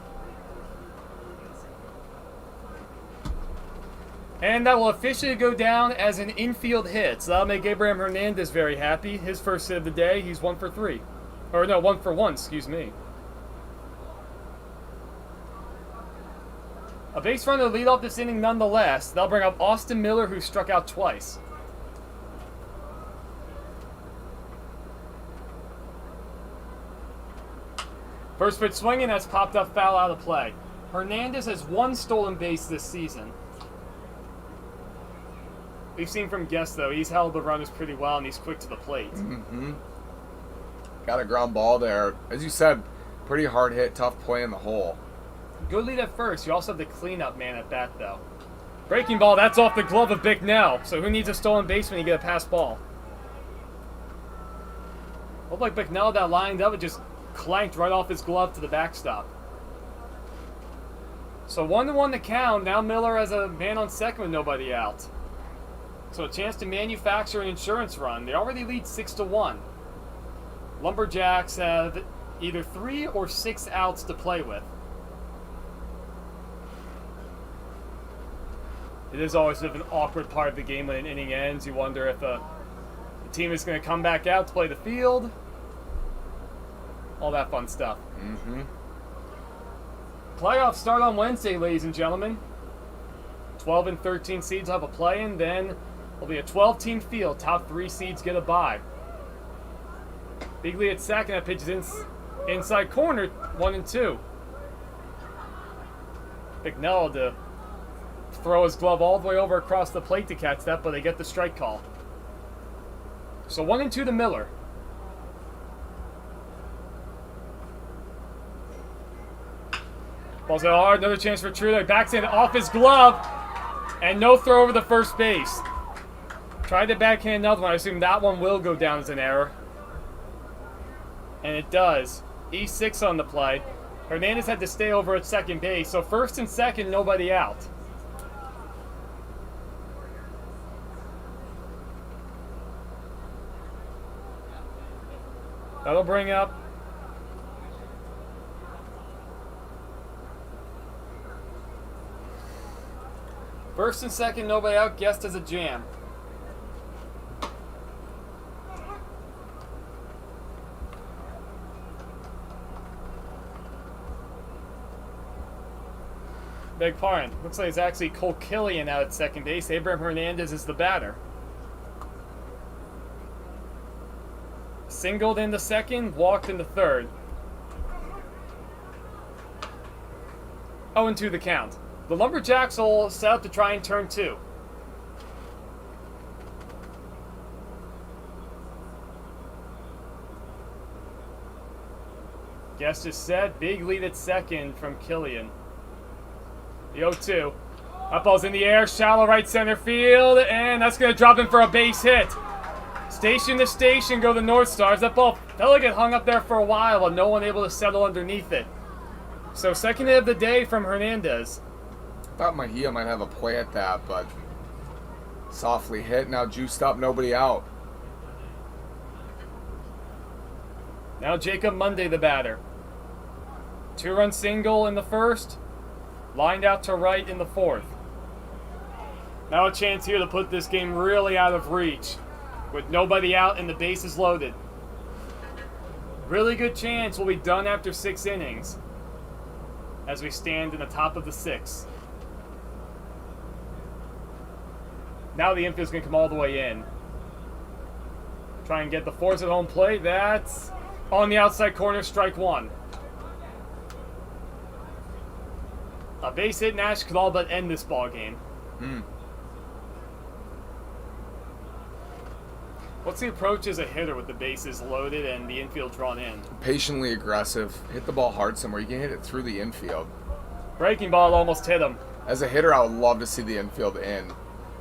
And that will officially go down as an infield hit. So that'll make Abraham Hernandez very happy. His first hit of the day. He's 1 for 3. Or no, 1 for 1, excuse me. A base runner to lead off this inning nonetheless. That'll bring up Austin Miller, who struck out twice. First pitch swinging, that's popped up foul out of play. Hernandez has 1 stolen base this season. We've seen from Guest, though, he's held the runners pretty well, and he's quick to the plate. Mm-hmm. Got a ground ball there. As you said, pretty hard hit, tough play in the hole. Good lead at first. You also have the cleanup man at bat, though. Breaking ball, that's off the glove of Bicknell. So who needs a stolen base when you get a pass ball? Looked like Bicknell that lined up, it just clanked right off his glove to the backstop. So 1-1 the count. Now Miller has a man on second with nobody out. So a chance to manufacture an insurance run. They already lead 6-1. Lumberjacks have either 3 or 6 outs to play with. It is always sort of an awkward part of the game when an inning ends. You wonder if the team is going to come back out to play the field. All that fun stuff. Mm-hmm. Playoffs start on Wednesday, ladies and gentlemen. 12 and 13 seeds have a play-in. Then it'll be a 12-team field. Top 3 seeds get a bye. Big lead at second. That pitch is inside corner, 1-2. Bicknell to throw his glove all the way over across the plate to catch that, but they get the strike call. So 1-2 to Miller. Ball's out hard. Another chance for Trudeau. Backhand off his glove, and no throw over the first base. Tried to backhand another one. I assume that one will go down as an error. And it does. E6 on the play. Hernandez had to stay over at second base. So first and second, nobody out. That'll bring up first and second, nobody out. Guest as a jam. Beg pardon. Looks like it's actually Cole Killian out at second base. Abraham Hernandez is the batter. Singled into second, walked into third. 0-2 the count. The Lumberjacks will set up to try and turn 2. Guest is set. Big lead at second from Killian. The 0-2. That ball's in the air. Shallow right center field. And that's going to drop in for a base hit. Station to station go the Northstars. That ball felt like it hung up there for a while, but no one able to settle underneath it. So second hit of the day from Hernandez. Thought Mejia might have a play at that, but softly hit. Now juiced up, nobody out. Now Jacob Monday, the batter. 2-run single in the first. Lined out to right in the fourth. Now a chance here to put this game really out of reach. With nobody out and the bases loaded. Really good chance we'll be done after 6 innings. As we stand in the top of the 6th. Now the infield's going to come all the way in. Try and get the force at home plate. That's on the outside corner, strike 1. A base hit, Nash could all but end this ball game. What's the approach as a hitter with the bases loaded and the infield drawn in? Patiently aggressive. Hit the ball hard somewhere. You can hit it through the infield. Breaking ball almost hit him. As a hitter, I would love to see the infield in.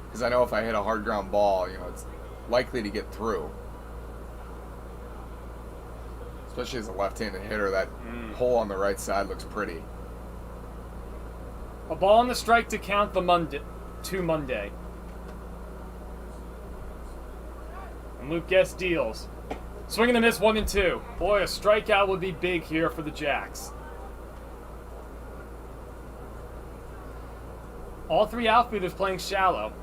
Because I know if I hit a hard ground ball, it's likely to get through. Especially as a left-handed hitter, that hole on the right side looks pretty. A ball on the strike to count the Monday. And Luke Guest deals. Swing and a miss, 1-2. Boy, a strikeout would be big here for the Jacks. All 3 outfielders playing shallow.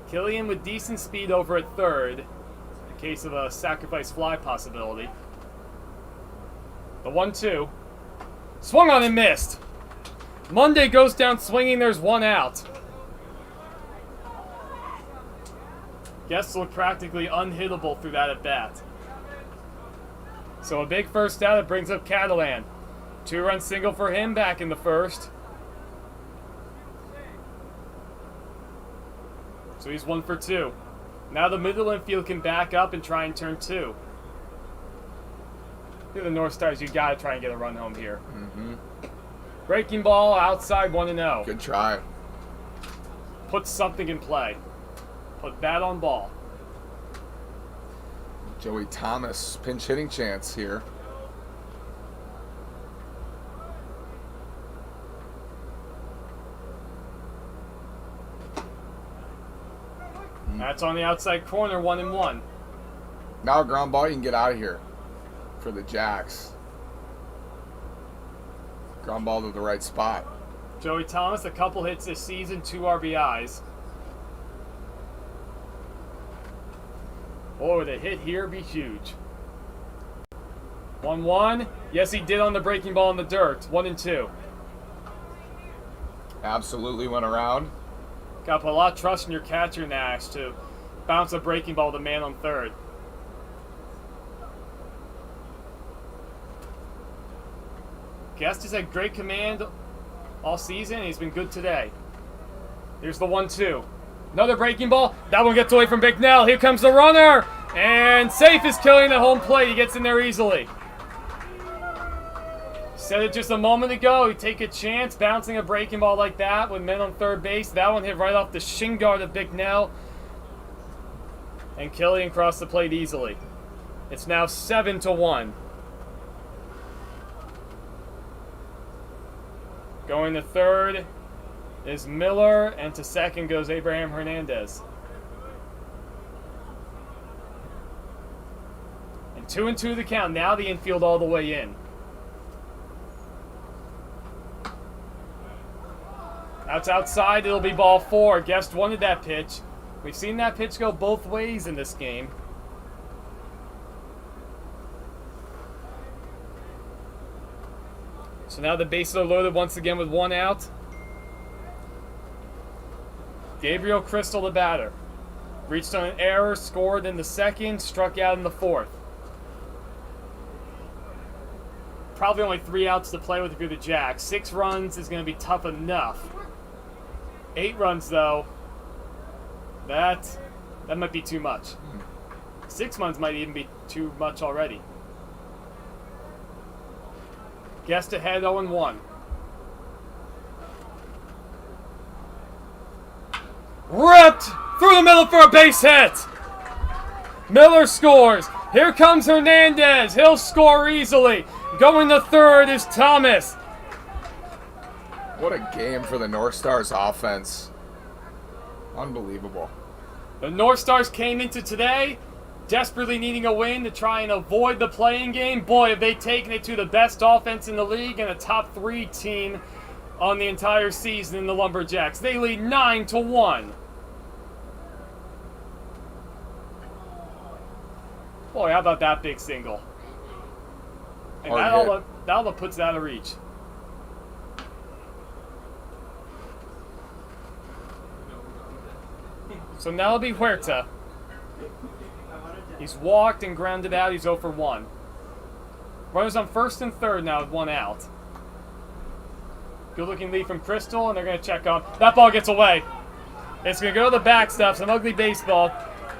Killian with decent speed over at third, in case of a sacrifice fly possibility. The 1-2. Swung on and missed. Monday goes down swinging, there's 1 out. Guests look practically unhittable through that at bat. So a big first out, it brings up Catalan. 2-run single for him back in the first. So he's 1 for 2. Now the middle infield can back up and try and turn 2. You're the Northstars, you gotta try and get a run home here. Breaking ball outside, 1-0. Good try. Put something in play. Put bat on ball. Joey Thomas, pinch hitting chance here. That's on the outside corner, 1-1. Now a ground ball, you can get out of here for the Jacks. Ground ball to the right spot. Joey Thomas, a couple hits this season, 2 RBIs. Oh, the hit here be huge. 1-1. Yes, he did on the breaking ball in the dirt. 1-2. Absolutely went around. Got to put a lot of trust in your catcher, Nash, to bounce a breaking ball to man on third. Guest has had great command all season, and he's been good today. Here's the 1-2. Another breaking ball. That one gets away from Bicknell. Here comes the runner. And safe is Killian at home plate. He gets in there easily. Said it just a moment ago. You take a chance bouncing a breaking ball like that with men on third base. That one hit right off the shin guard of Bicknell. And Killian crossed the plate easily. It's now 7-1. Going to third is Miller, and to second goes Abraham Hernandez. And 2-2 the count. Now the infield all the way in. That's outside. It'll be ball 4. Guest wanted that pitch. We've seen that pitch go both ways in this game. So now the bases are loaded once again with 1 out. Gabriel Crystal, the batter. Reached on an error, scored in the second, struck out in the fourth. probably only 3 outs to play with if you're the Jacks. 6 runs is going to be tough enough. 8 runs, though, that might be too much. 6 runs might even be too much already. Guest ahead 0-1. Ripped through the middle for a base hit. Miller scores. Here comes Hernandez. He'll score easily. Going to third is Thomas. What a game for the Northstars offense. Unbelievable. The Northstars came into today desperately needing a win to try and avoid the play-in game. Boy, have they taken it to the best offense in the league and a top 3 team on the entire season in the Lumberjacks. They lead 9-1. Boy, how about that big single? And that all puts it out of reach. So now it'll be Huerta. He's walked and grounded out. He's 0 for 1. Runners on first and third now with 1 out. Good looking lead from Crystal, and they're going to check on. That ball gets away. It's going to go to the backstop. Some ugly baseball.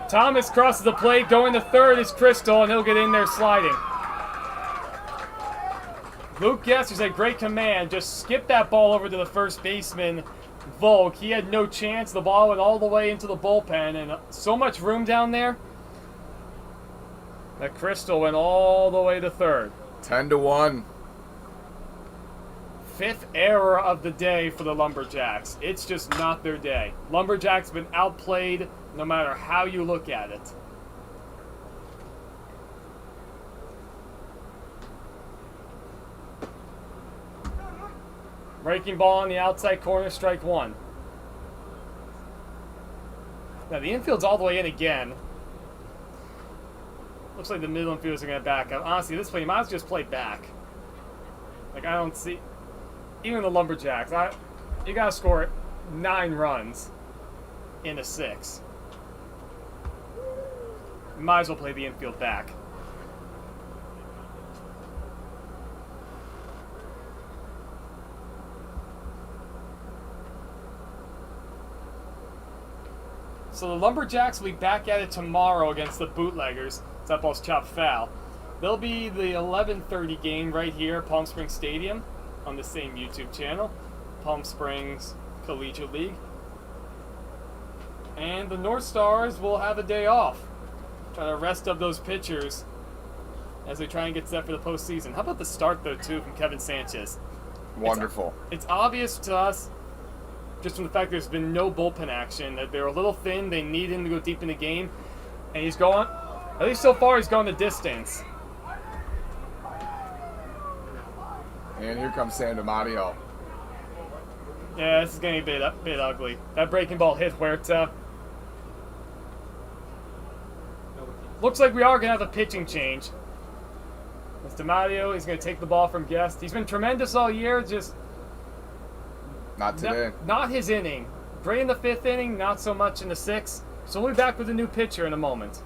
Thomas crosses the plate. Going to third is Crystal, and he'll get in there sliding. Luke Guest had great command. Just skipped that ball over to the first baseman, Volk. He had no chance. The ball went all the way into the bullpen, and so much room down there that Crystal went all the way to third. 10-1. 5th error of the day for the Lumberjacks. It's just not their day. Lumberjacks have been outplayed no matter how you look at it. Breaking ball on the outside corner, strike 1. Now the infield's all the way in again. Looks like the middle infielders are going to back up. Honestly, this play, you might as well just play back. Like, I don't see... Even the Lumberjacks, you got to score 9 runs in a 6. You might as well play the infield back. So the Lumberjacks will be back at it tomorrow against the Bootleggers. That ball's chopped foul. They'll be the 11:30 game right here at Palm Springs Stadium on the same YouTube channel, Palm Springs Collegiate League. And the Northstars will have a day off. Try to rest up those pitchers as they try and get set for the postseason. How about the start, though, too, from Kevin Sanchez? Wonderful. It's obvious to us, just from the fact there's been no bullpen action, that they're a little thin. They need him to go deep in the game. And he's going, at least so far, he's gone the distance. And here comes Sandamadio. Yeah, this is getting a bit ugly. That breaking ball hit Huerta. Looks like we are going to have a pitching change. As DiMatteo is going to take the ball from Guest. He's been tremendous all year, just... Not today. Not his inning. Great in the 5th inning, not so much in the 6th. So we'll be back with a new pitcher in a moment.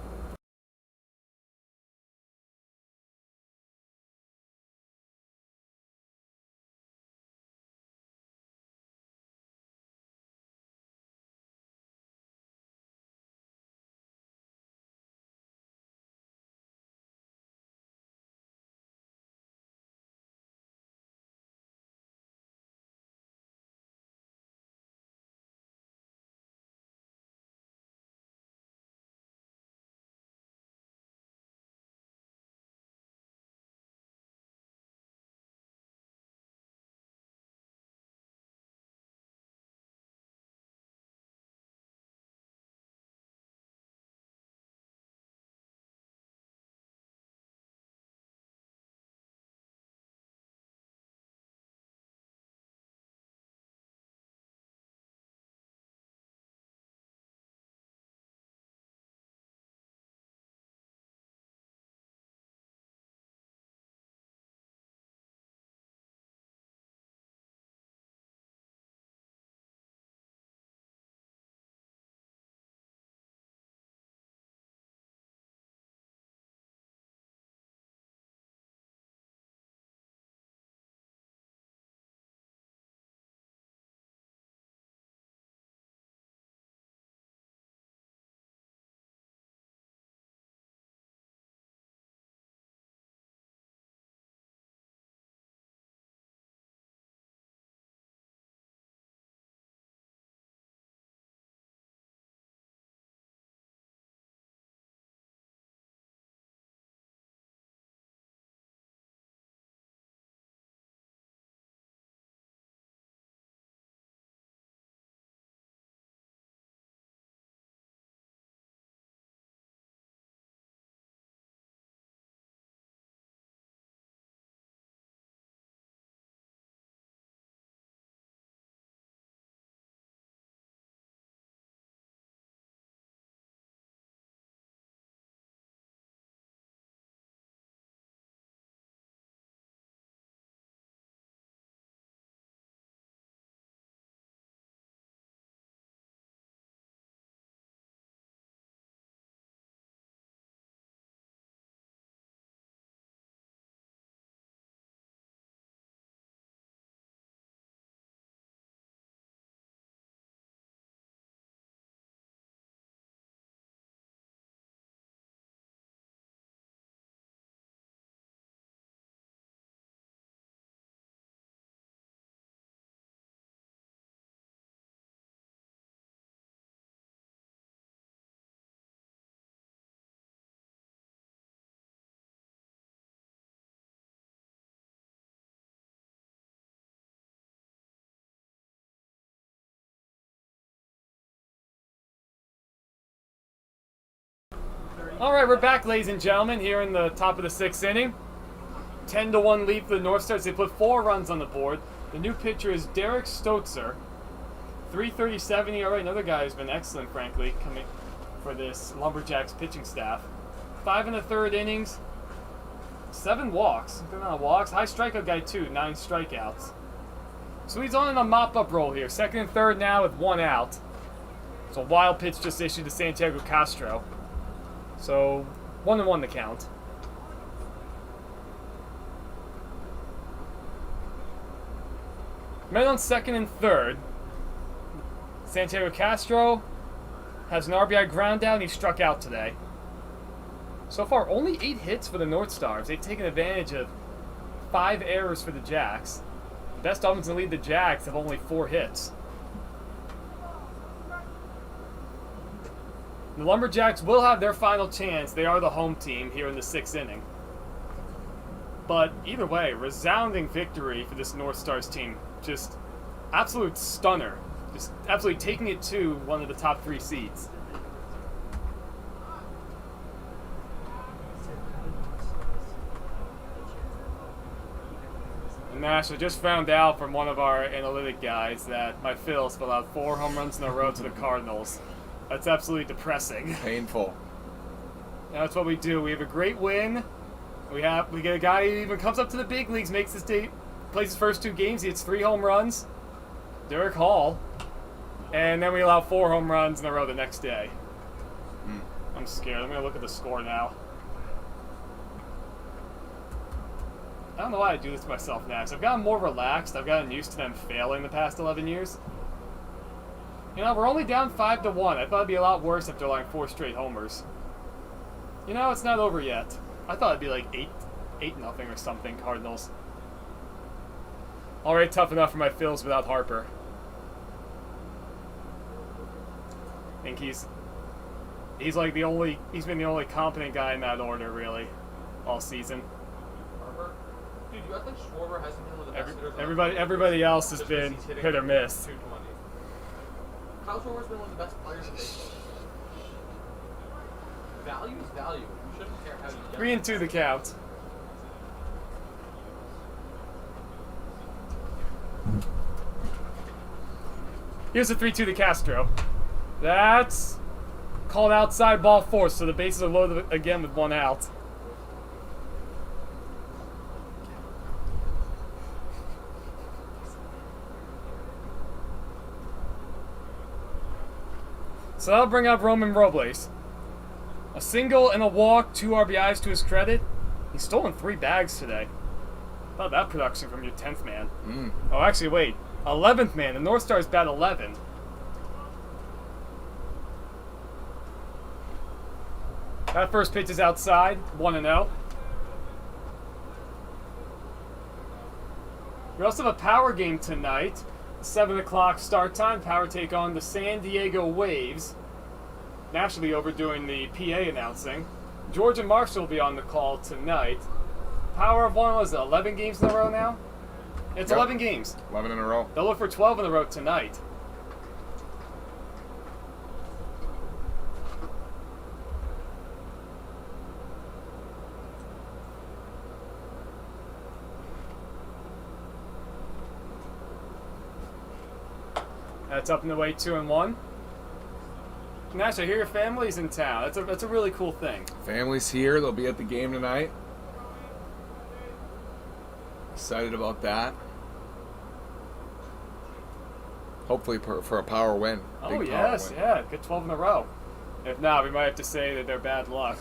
All right, we're back, ladies and gentlemen, here in the top of the 6th inning. 10-1 lead for the Northstars. They put 4 runs on the board. The new pitcher is Derek Stotzer. 3.37 ERA. Another guy who's been excellent, frankly, coming for this Lumberjacks pitching staff. 5 1/3 innings. 7 walks. Good amount of walks. High strikeout guy, too. 9 strikeouts. So he's on in a mop-up role here. 2nd and 3rd now with 1 out. So wild pitch just issued to Santiago Castro. So 1-1 the count. Men on 2nd and 3rd. Santiago Castro has an RBI ground down. He struck out today. So far, only 8 hits for the Northstars. They've taken advantage of 5 errors for the Jacks. The best offense in the lead, the Jacks, have only 4 hits. The Lumberjacks will have their final chance. They are the home team here in the 6th inning. But either way, resounding victory for this Northstars team. Just absolute stunner. Just absolutely taking it to one of the top 3 seeds. And Nash, I just found out from one of our analytic guys that my Phils allowed 4 home runs in a row to the Cardinals. That's absolutely depressing. Painful. And that's what we do. We have a great win. We get a guy who even comes up to the big leagues, makes this day, plays his first 2 games. He hits 3 home runs. Derek Hall. And then we allow 4 home runs in a row the next day. I'm scared. I'm going to look at the score now. I don't know why I do this to myself, Nash. I've gotten more relaxed. I've gotten used to them failing the past 11 years. You know, we're only down 5-1. I thought it'd be a lot worse after allowing 4 straight homers. You know, it's not over yet. I thought it'd be like 8-0 or something, Cardinals. Already tough enough for my Phils without Harper. I think he's like he's been the only competent guy in that order, really, all season. Harper? Dude, you act like Schwarber hasn't been one of the best hitters. Everybody else has been hit or miss. 220. Kyle Schwarber's been one of the best players in baseball. Value is value. You shouldn't care how you get 3-2 the count. Here's a 3-2 to Castro. That's called outside ball 4, so the bases are loaded again with 1 out. So that'll bring up Roman Robles. A single and a walk, 2 RBIs to his credit. He's stolen 3 bags today. How about that production from your 10th man? Oh, actually, wait. 11th man. The Northstars bat 11. That first pitch is outside. 1-0. We also have a power game tonight. 7 o'clock start time. Power take on the San Diego Waves. Nash will be overdoing the PA announcing. George and Marshall will be on the call tonight. Power of 1, was it 11 games in a row now? It's 11 games. 11 in a row. They'll look for 12 in a row tonight. That's up and away 2-1. Nash, I hear your family's in town. That's a really cool thing. Family's here. They'll be at the game tonight. Excited about that. Hopefully for a power win. Oh, Big yes, power win. yeah. Get 12 in a row. If not, we might have to say that they're bad luck.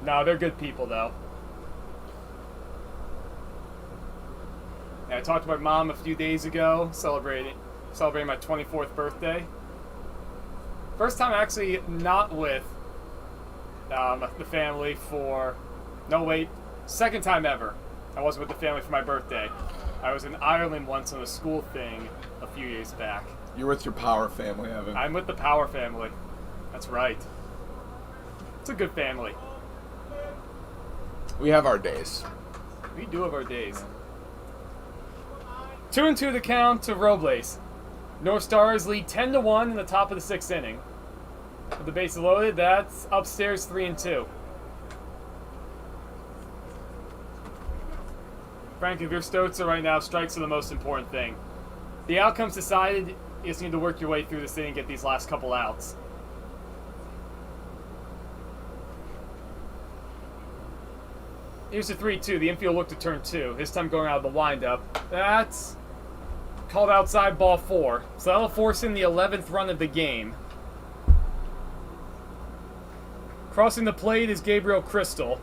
No, they're good people, though. Yeah, I talked to my mom a few days ago, celebrating my 24th birthday. First time actually not with the family for... No, wait. Second time ever. I wasn't with the family for my birthday. I was in Ireland once on a school thing a few years back. You're with your power family, Evan. I'm with the Power family. That's right. It's a good family. We have our days. We do have our days. 2-2 the count to Robles. Northstars lead 10-1 in the top of the 6th inning. With the bases loaded, that's upstairs 3-2. Frank, if you're Stotzer right now, strikes are the most important thing. The outcome's decided, you just need to work your way through this inning and get these last couple outs. Here's the 3-2. The infield looked to turn 2. This time going out of the windup. That's called outside, ball 4. So that'll force in the 11th run of the game. Crossing the plate is Gabriel Crystal.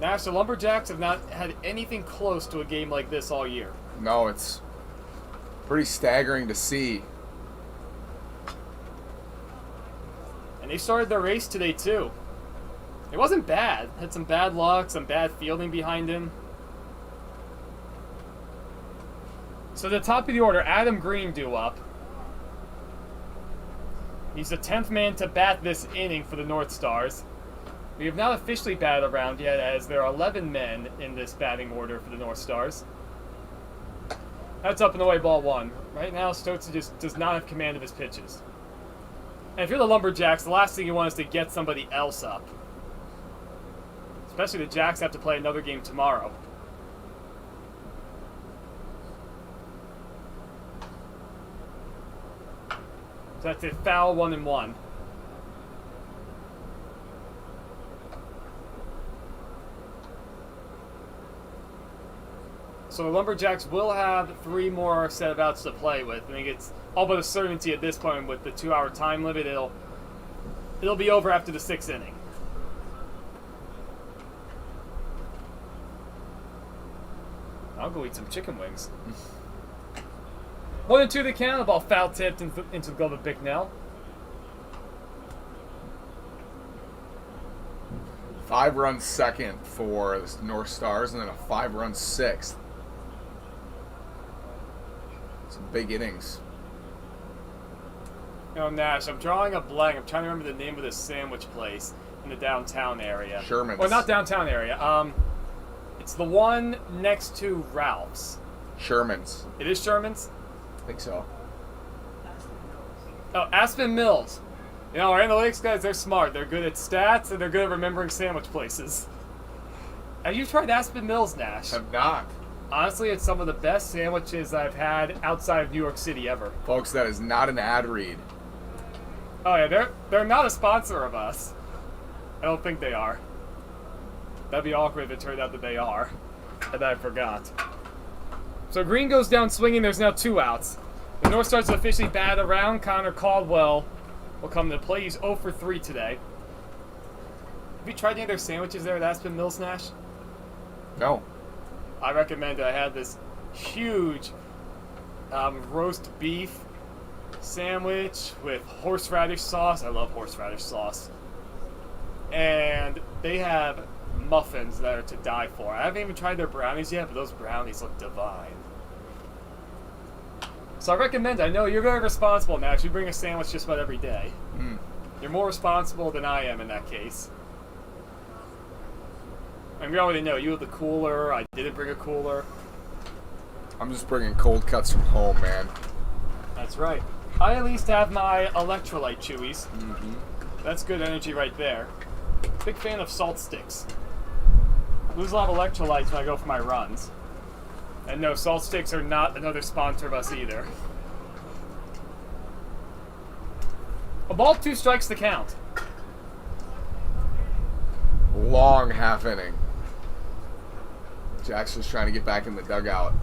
Nash, the Lumberjacks have not had anything close to a game like this all year. No, it's pretty staggering to see. And they started their race today, too. It wasn't bad. Had some bad luck, some bad fielding behind him. So the top of the order, Adam Green due up. He's the 10th man to bat this inning for the Northstars. We have not officially batted around yet, as there are 11 men in this batting order for the Northstars. That's up and away, ball 1. Right now, Stotzer just does not have command of his pitches. And if you're the Lumberjacks, the last thing you want is to get somebody else up. Especially the Jacks have to play another game tomorrow. So that's a foul, 1-1. So the Lumberjacks will have 3 more set of outs to play with. I think it's all but a certainty at this point with the 2-hour time limit. It'll be over after the 6th inning. I'll go eat some chicken wings. 1-2 the count. The ball foul tipped into the glove of Bicknell. 5-run second for the Northstars, and then a 5-run 6th. Some big innings. No, Nash, I'm drawing a blank. I'm trying to remember the name of this sandwich place in the downtown area. Sherman's. Or not downtown area. It's the one next to Ralph's. Sherman's. It is Sherman's? I think so. Oh, Aspen Mills. You know, our analytics guys, they're smart. They're good at stats, and they're good at remembering sandwich places. Have you tried Aspen Mills, Nash? Have not. Honestly, it's some of the best sandwiches I've had outside of New York City ever. Folks, that is not an ad read. Oh yeah, they're not a sponsor of us. I don't think they are. That'd be awkward if it turned out that they are. And I forgot. So Green goes down swinging. There's now 2 outs. The Northstars officially batted around. Connor Caldwell will come to play. He's 0 for 3 today. Have you tried any of their sandwiches there at Aspen Mills, Nash? No. I recommend it. I had this huge roast beef sandwich with horseradish sauce. I love horseradish sauce. And they have muffins that are to die for. I haven't even tried their brownies yet, but those brownies look divine. So I recommend it. I know you're very responsible, Max. You bring a sandwich just about every day. You're more responsible than I am in that case. And we already know, you have the cooler, I didn't bring a cooler. I'm just bringing cold cuts from home, man. That's right. I at least have my electrolyte chewies. That's good energy right there. Big fan of salt sticks. Lose a lot of electrolytes when I go for my runs. And no, salt sticks are not another sponsor of us either. A ball, 2 strikes to count. Long half inning. Jack's just trying to get back in the dugout.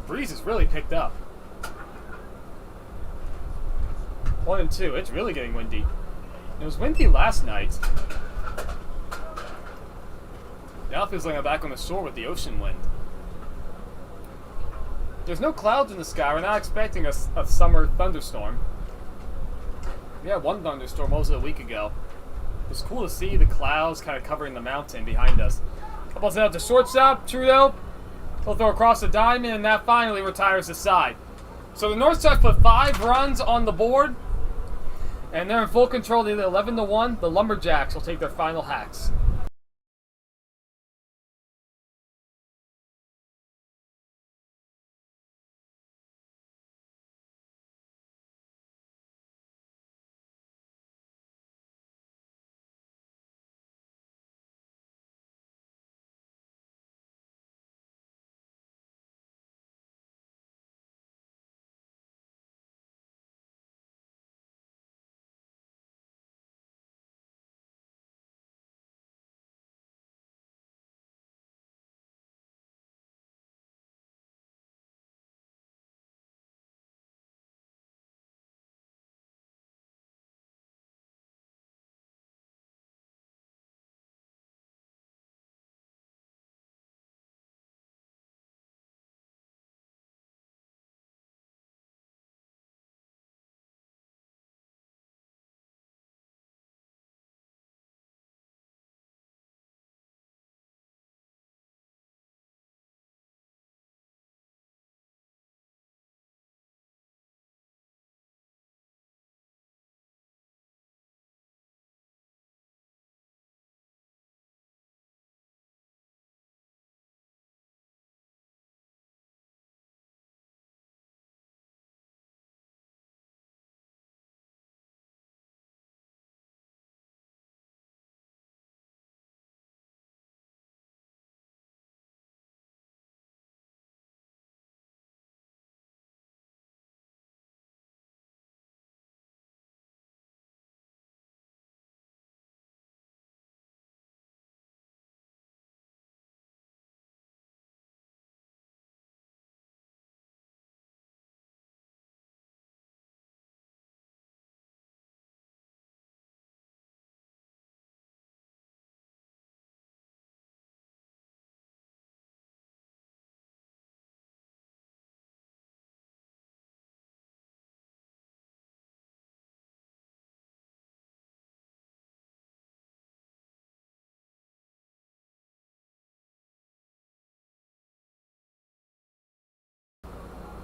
Breeze has really picked up. 1-2. It's really getting windy. It was windy last night. Now it feels like I'm back on the shore with the ocean wind. There's no clouds in the sky. We're not expecting a summer thunderstorm. We had one thunderstorm most of a week ago. It's cool to see the clouds kind of covering the mountain behind us. Balls out to shortstop. Trudeau. He'll throw across the diamond, and that finally retires the side. So the Northstars put 5 runs on the board, and they're in full control. They're 11-1. The Lumberjacks will take their final hacks.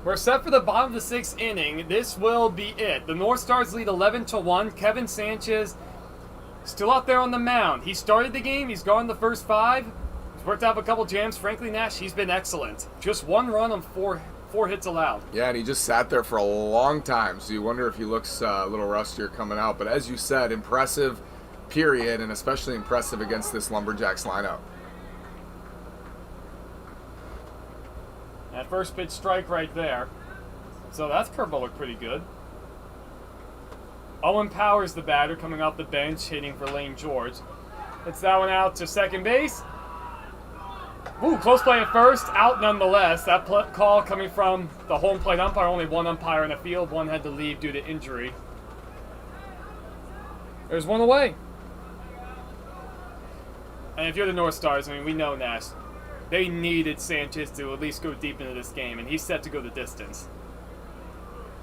We're set for the bottom of the 6th inning. This will be it. The Northstars lead 11-1. Kevin Sanchez still out there on the mound. He started the game. He's gone the first 5. He's worked out a couple jams. Frankly, Nash, he's been excellent. Just 1 run on four hits allowed. Yeah, and he just sat there for a long time, so you wonder if he looks a little rustier coming out. But as you said, impressive, period, and especially impressive against this Lumberjacks lineup. That first pitch strike right there. So that's curveball looked pretty good. Owen Powers, the batter, coming off the bench, hitting for Lane George. Hits that one out to second base. Ooh, close play at first, out nonetheless. That call coming from the home plate umpire. Only one umpire in the field. One had to leave due to injury. There's one away. And if you're the Northstars, I mean, we know Nash. They needed Sanchez to at least go deep into this game, and he's set to go the distance.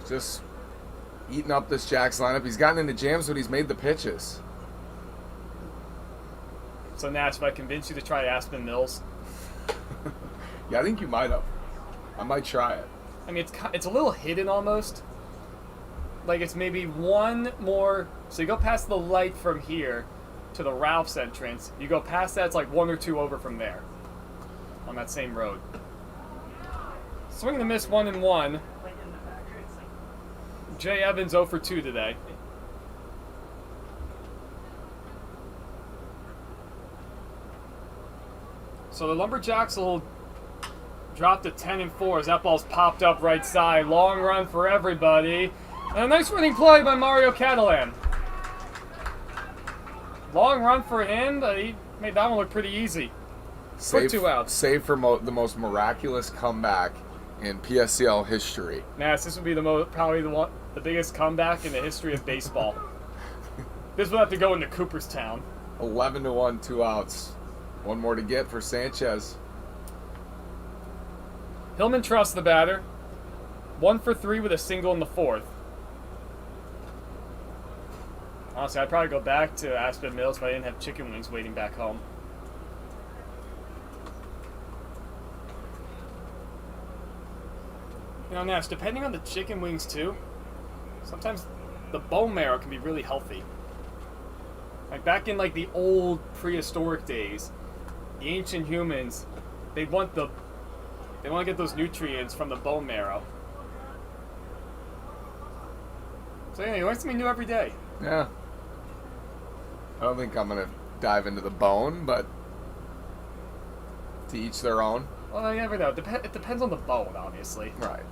Just eating up this Jacks lineup. He's gotten into jams, but he's made the pitches. So, Nash, if I convince you to try Aspen Mills. Yeah, I think you might have. I might try it. I mean, it's a little hidden almost. Like, it's maybe one more. So you go past the light from here to the Ralph's entrance. You go past that, it's like 1 or 2 over from there. On that same road. Swing and a miss, 1-1. Jay Evans 0 for 2 today. So the Lumberjacks will drop to 10-4 as that ball's popped up right side. Long run for everybody. And a nice running play by Mario Catalan. Long run for him, but he made that one look pretty easy. For 2 outs. Save for the most miraculous comeback in PSCL history. Nash, this would be probably the biggest comeback in the history of baseball. This will have to go into Cooperstown. 11-1, 2 outs. One more to get for Sanchez. Hillman trusts the batter. 1 for 3 with a single in the 4th. Honestly, I'd probably go back to Aspen Mills if I didn't have chicken wings waiting back home. You know, Nash, depending on the chicken wings too, sometimes the bone marrow can be really healthy. Like back in like the old prehistoric days, the ancient humans, they want to get those nutrients from the bone marrow. So yeah, you learn something new every day. Yeah. I don't think I'm gonna dive into the bone, but to each their own. Well, you never know. It depends on the bone, obviously. Right.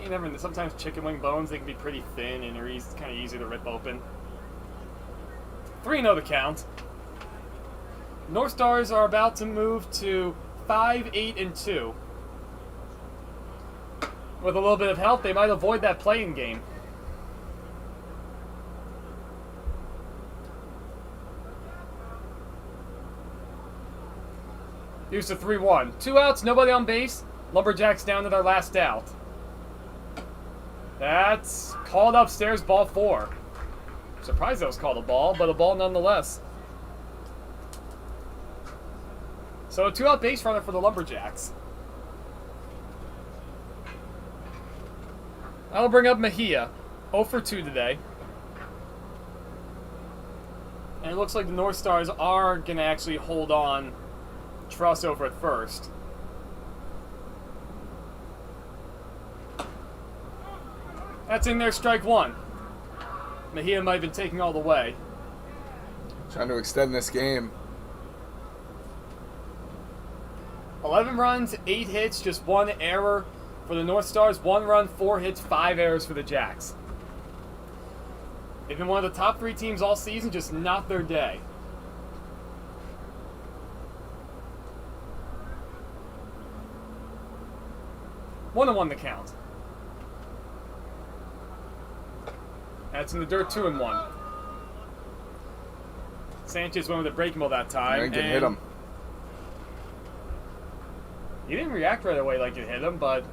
You never know. Sometimes chicken wing bones, they can be pretty thin and they're kind of easy to rip open. 3-0 the count. Northstars are about to move to 5-8-2. With a little bit of help, they might avoid that play-in game. Here's the 3-1. 2 outs, nobody on base. Lumberjacks down to their last out. That's called upstairs, ball 4. Surprised that was called a ball, but a ball nonetheless. So a 2-out base runner for the Lumberjacks. That'll bring up Mejia. 0 for 2 today. And it looks like the Northstars are going to actually hold on Truss over at first. That's in there, strike 1. Mejia might have been taking all the way. Trying to extend this game. 11 runs, 8 hits, just 1 error for the Northstars. 1 run, 4 hits, 5 errors for the Jacks. They've been one of the top 3 teams all season, just not their day. One and 1 the count. That's in the dirt, 2-1. Sanchez went with a breaking ball that time. I can hit him. He didn't react right away like it hit him, but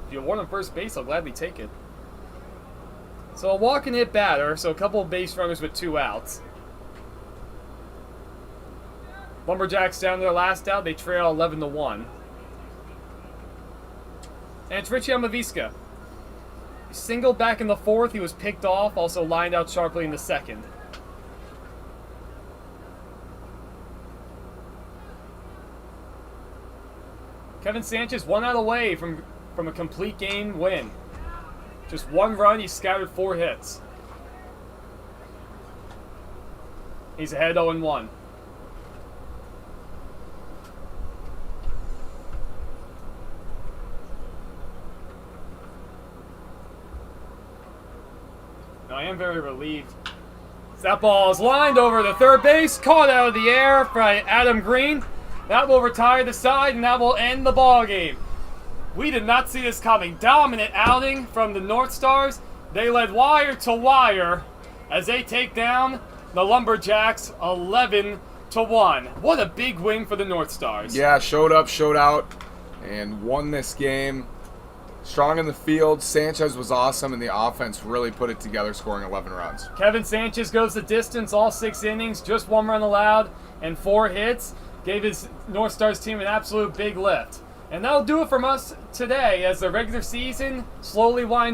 if you want him first base, I'll gladly take it. So a walk and hit batter, so a couple of base runners with 2 outs. Lumberjacks down to their last out, they trail 11-1. And it's Richie Maviska. He singled back in the fourth. He was picked off, also lined out sharply in the second. Kevin Sanchez 1 out away from a complete game win. Just 1 run, he scattered 4 hits. He's ahead 0-1. Now, I am very relieved. That ball is lined over the third base, caught out of the air by Adam Green. That will retire the side, and that will end the ball game. We did not see this coming. Dominant outing from the Northstars. They led wire to wire as they take down the Lumberjacks 11-1. What a big win for the Northstars. Yeah, showed up, showed out, and won this game. Strong in the field. Sanchez was awesome, and the offense really put it together, scoring 11 runs. Kevin Sanchez goes the distance all 6 innings, just 1 run allowed and 4 hits. Gave his Northstars team an absolute big lift. And that'll do it from us today as the regular season slowly winds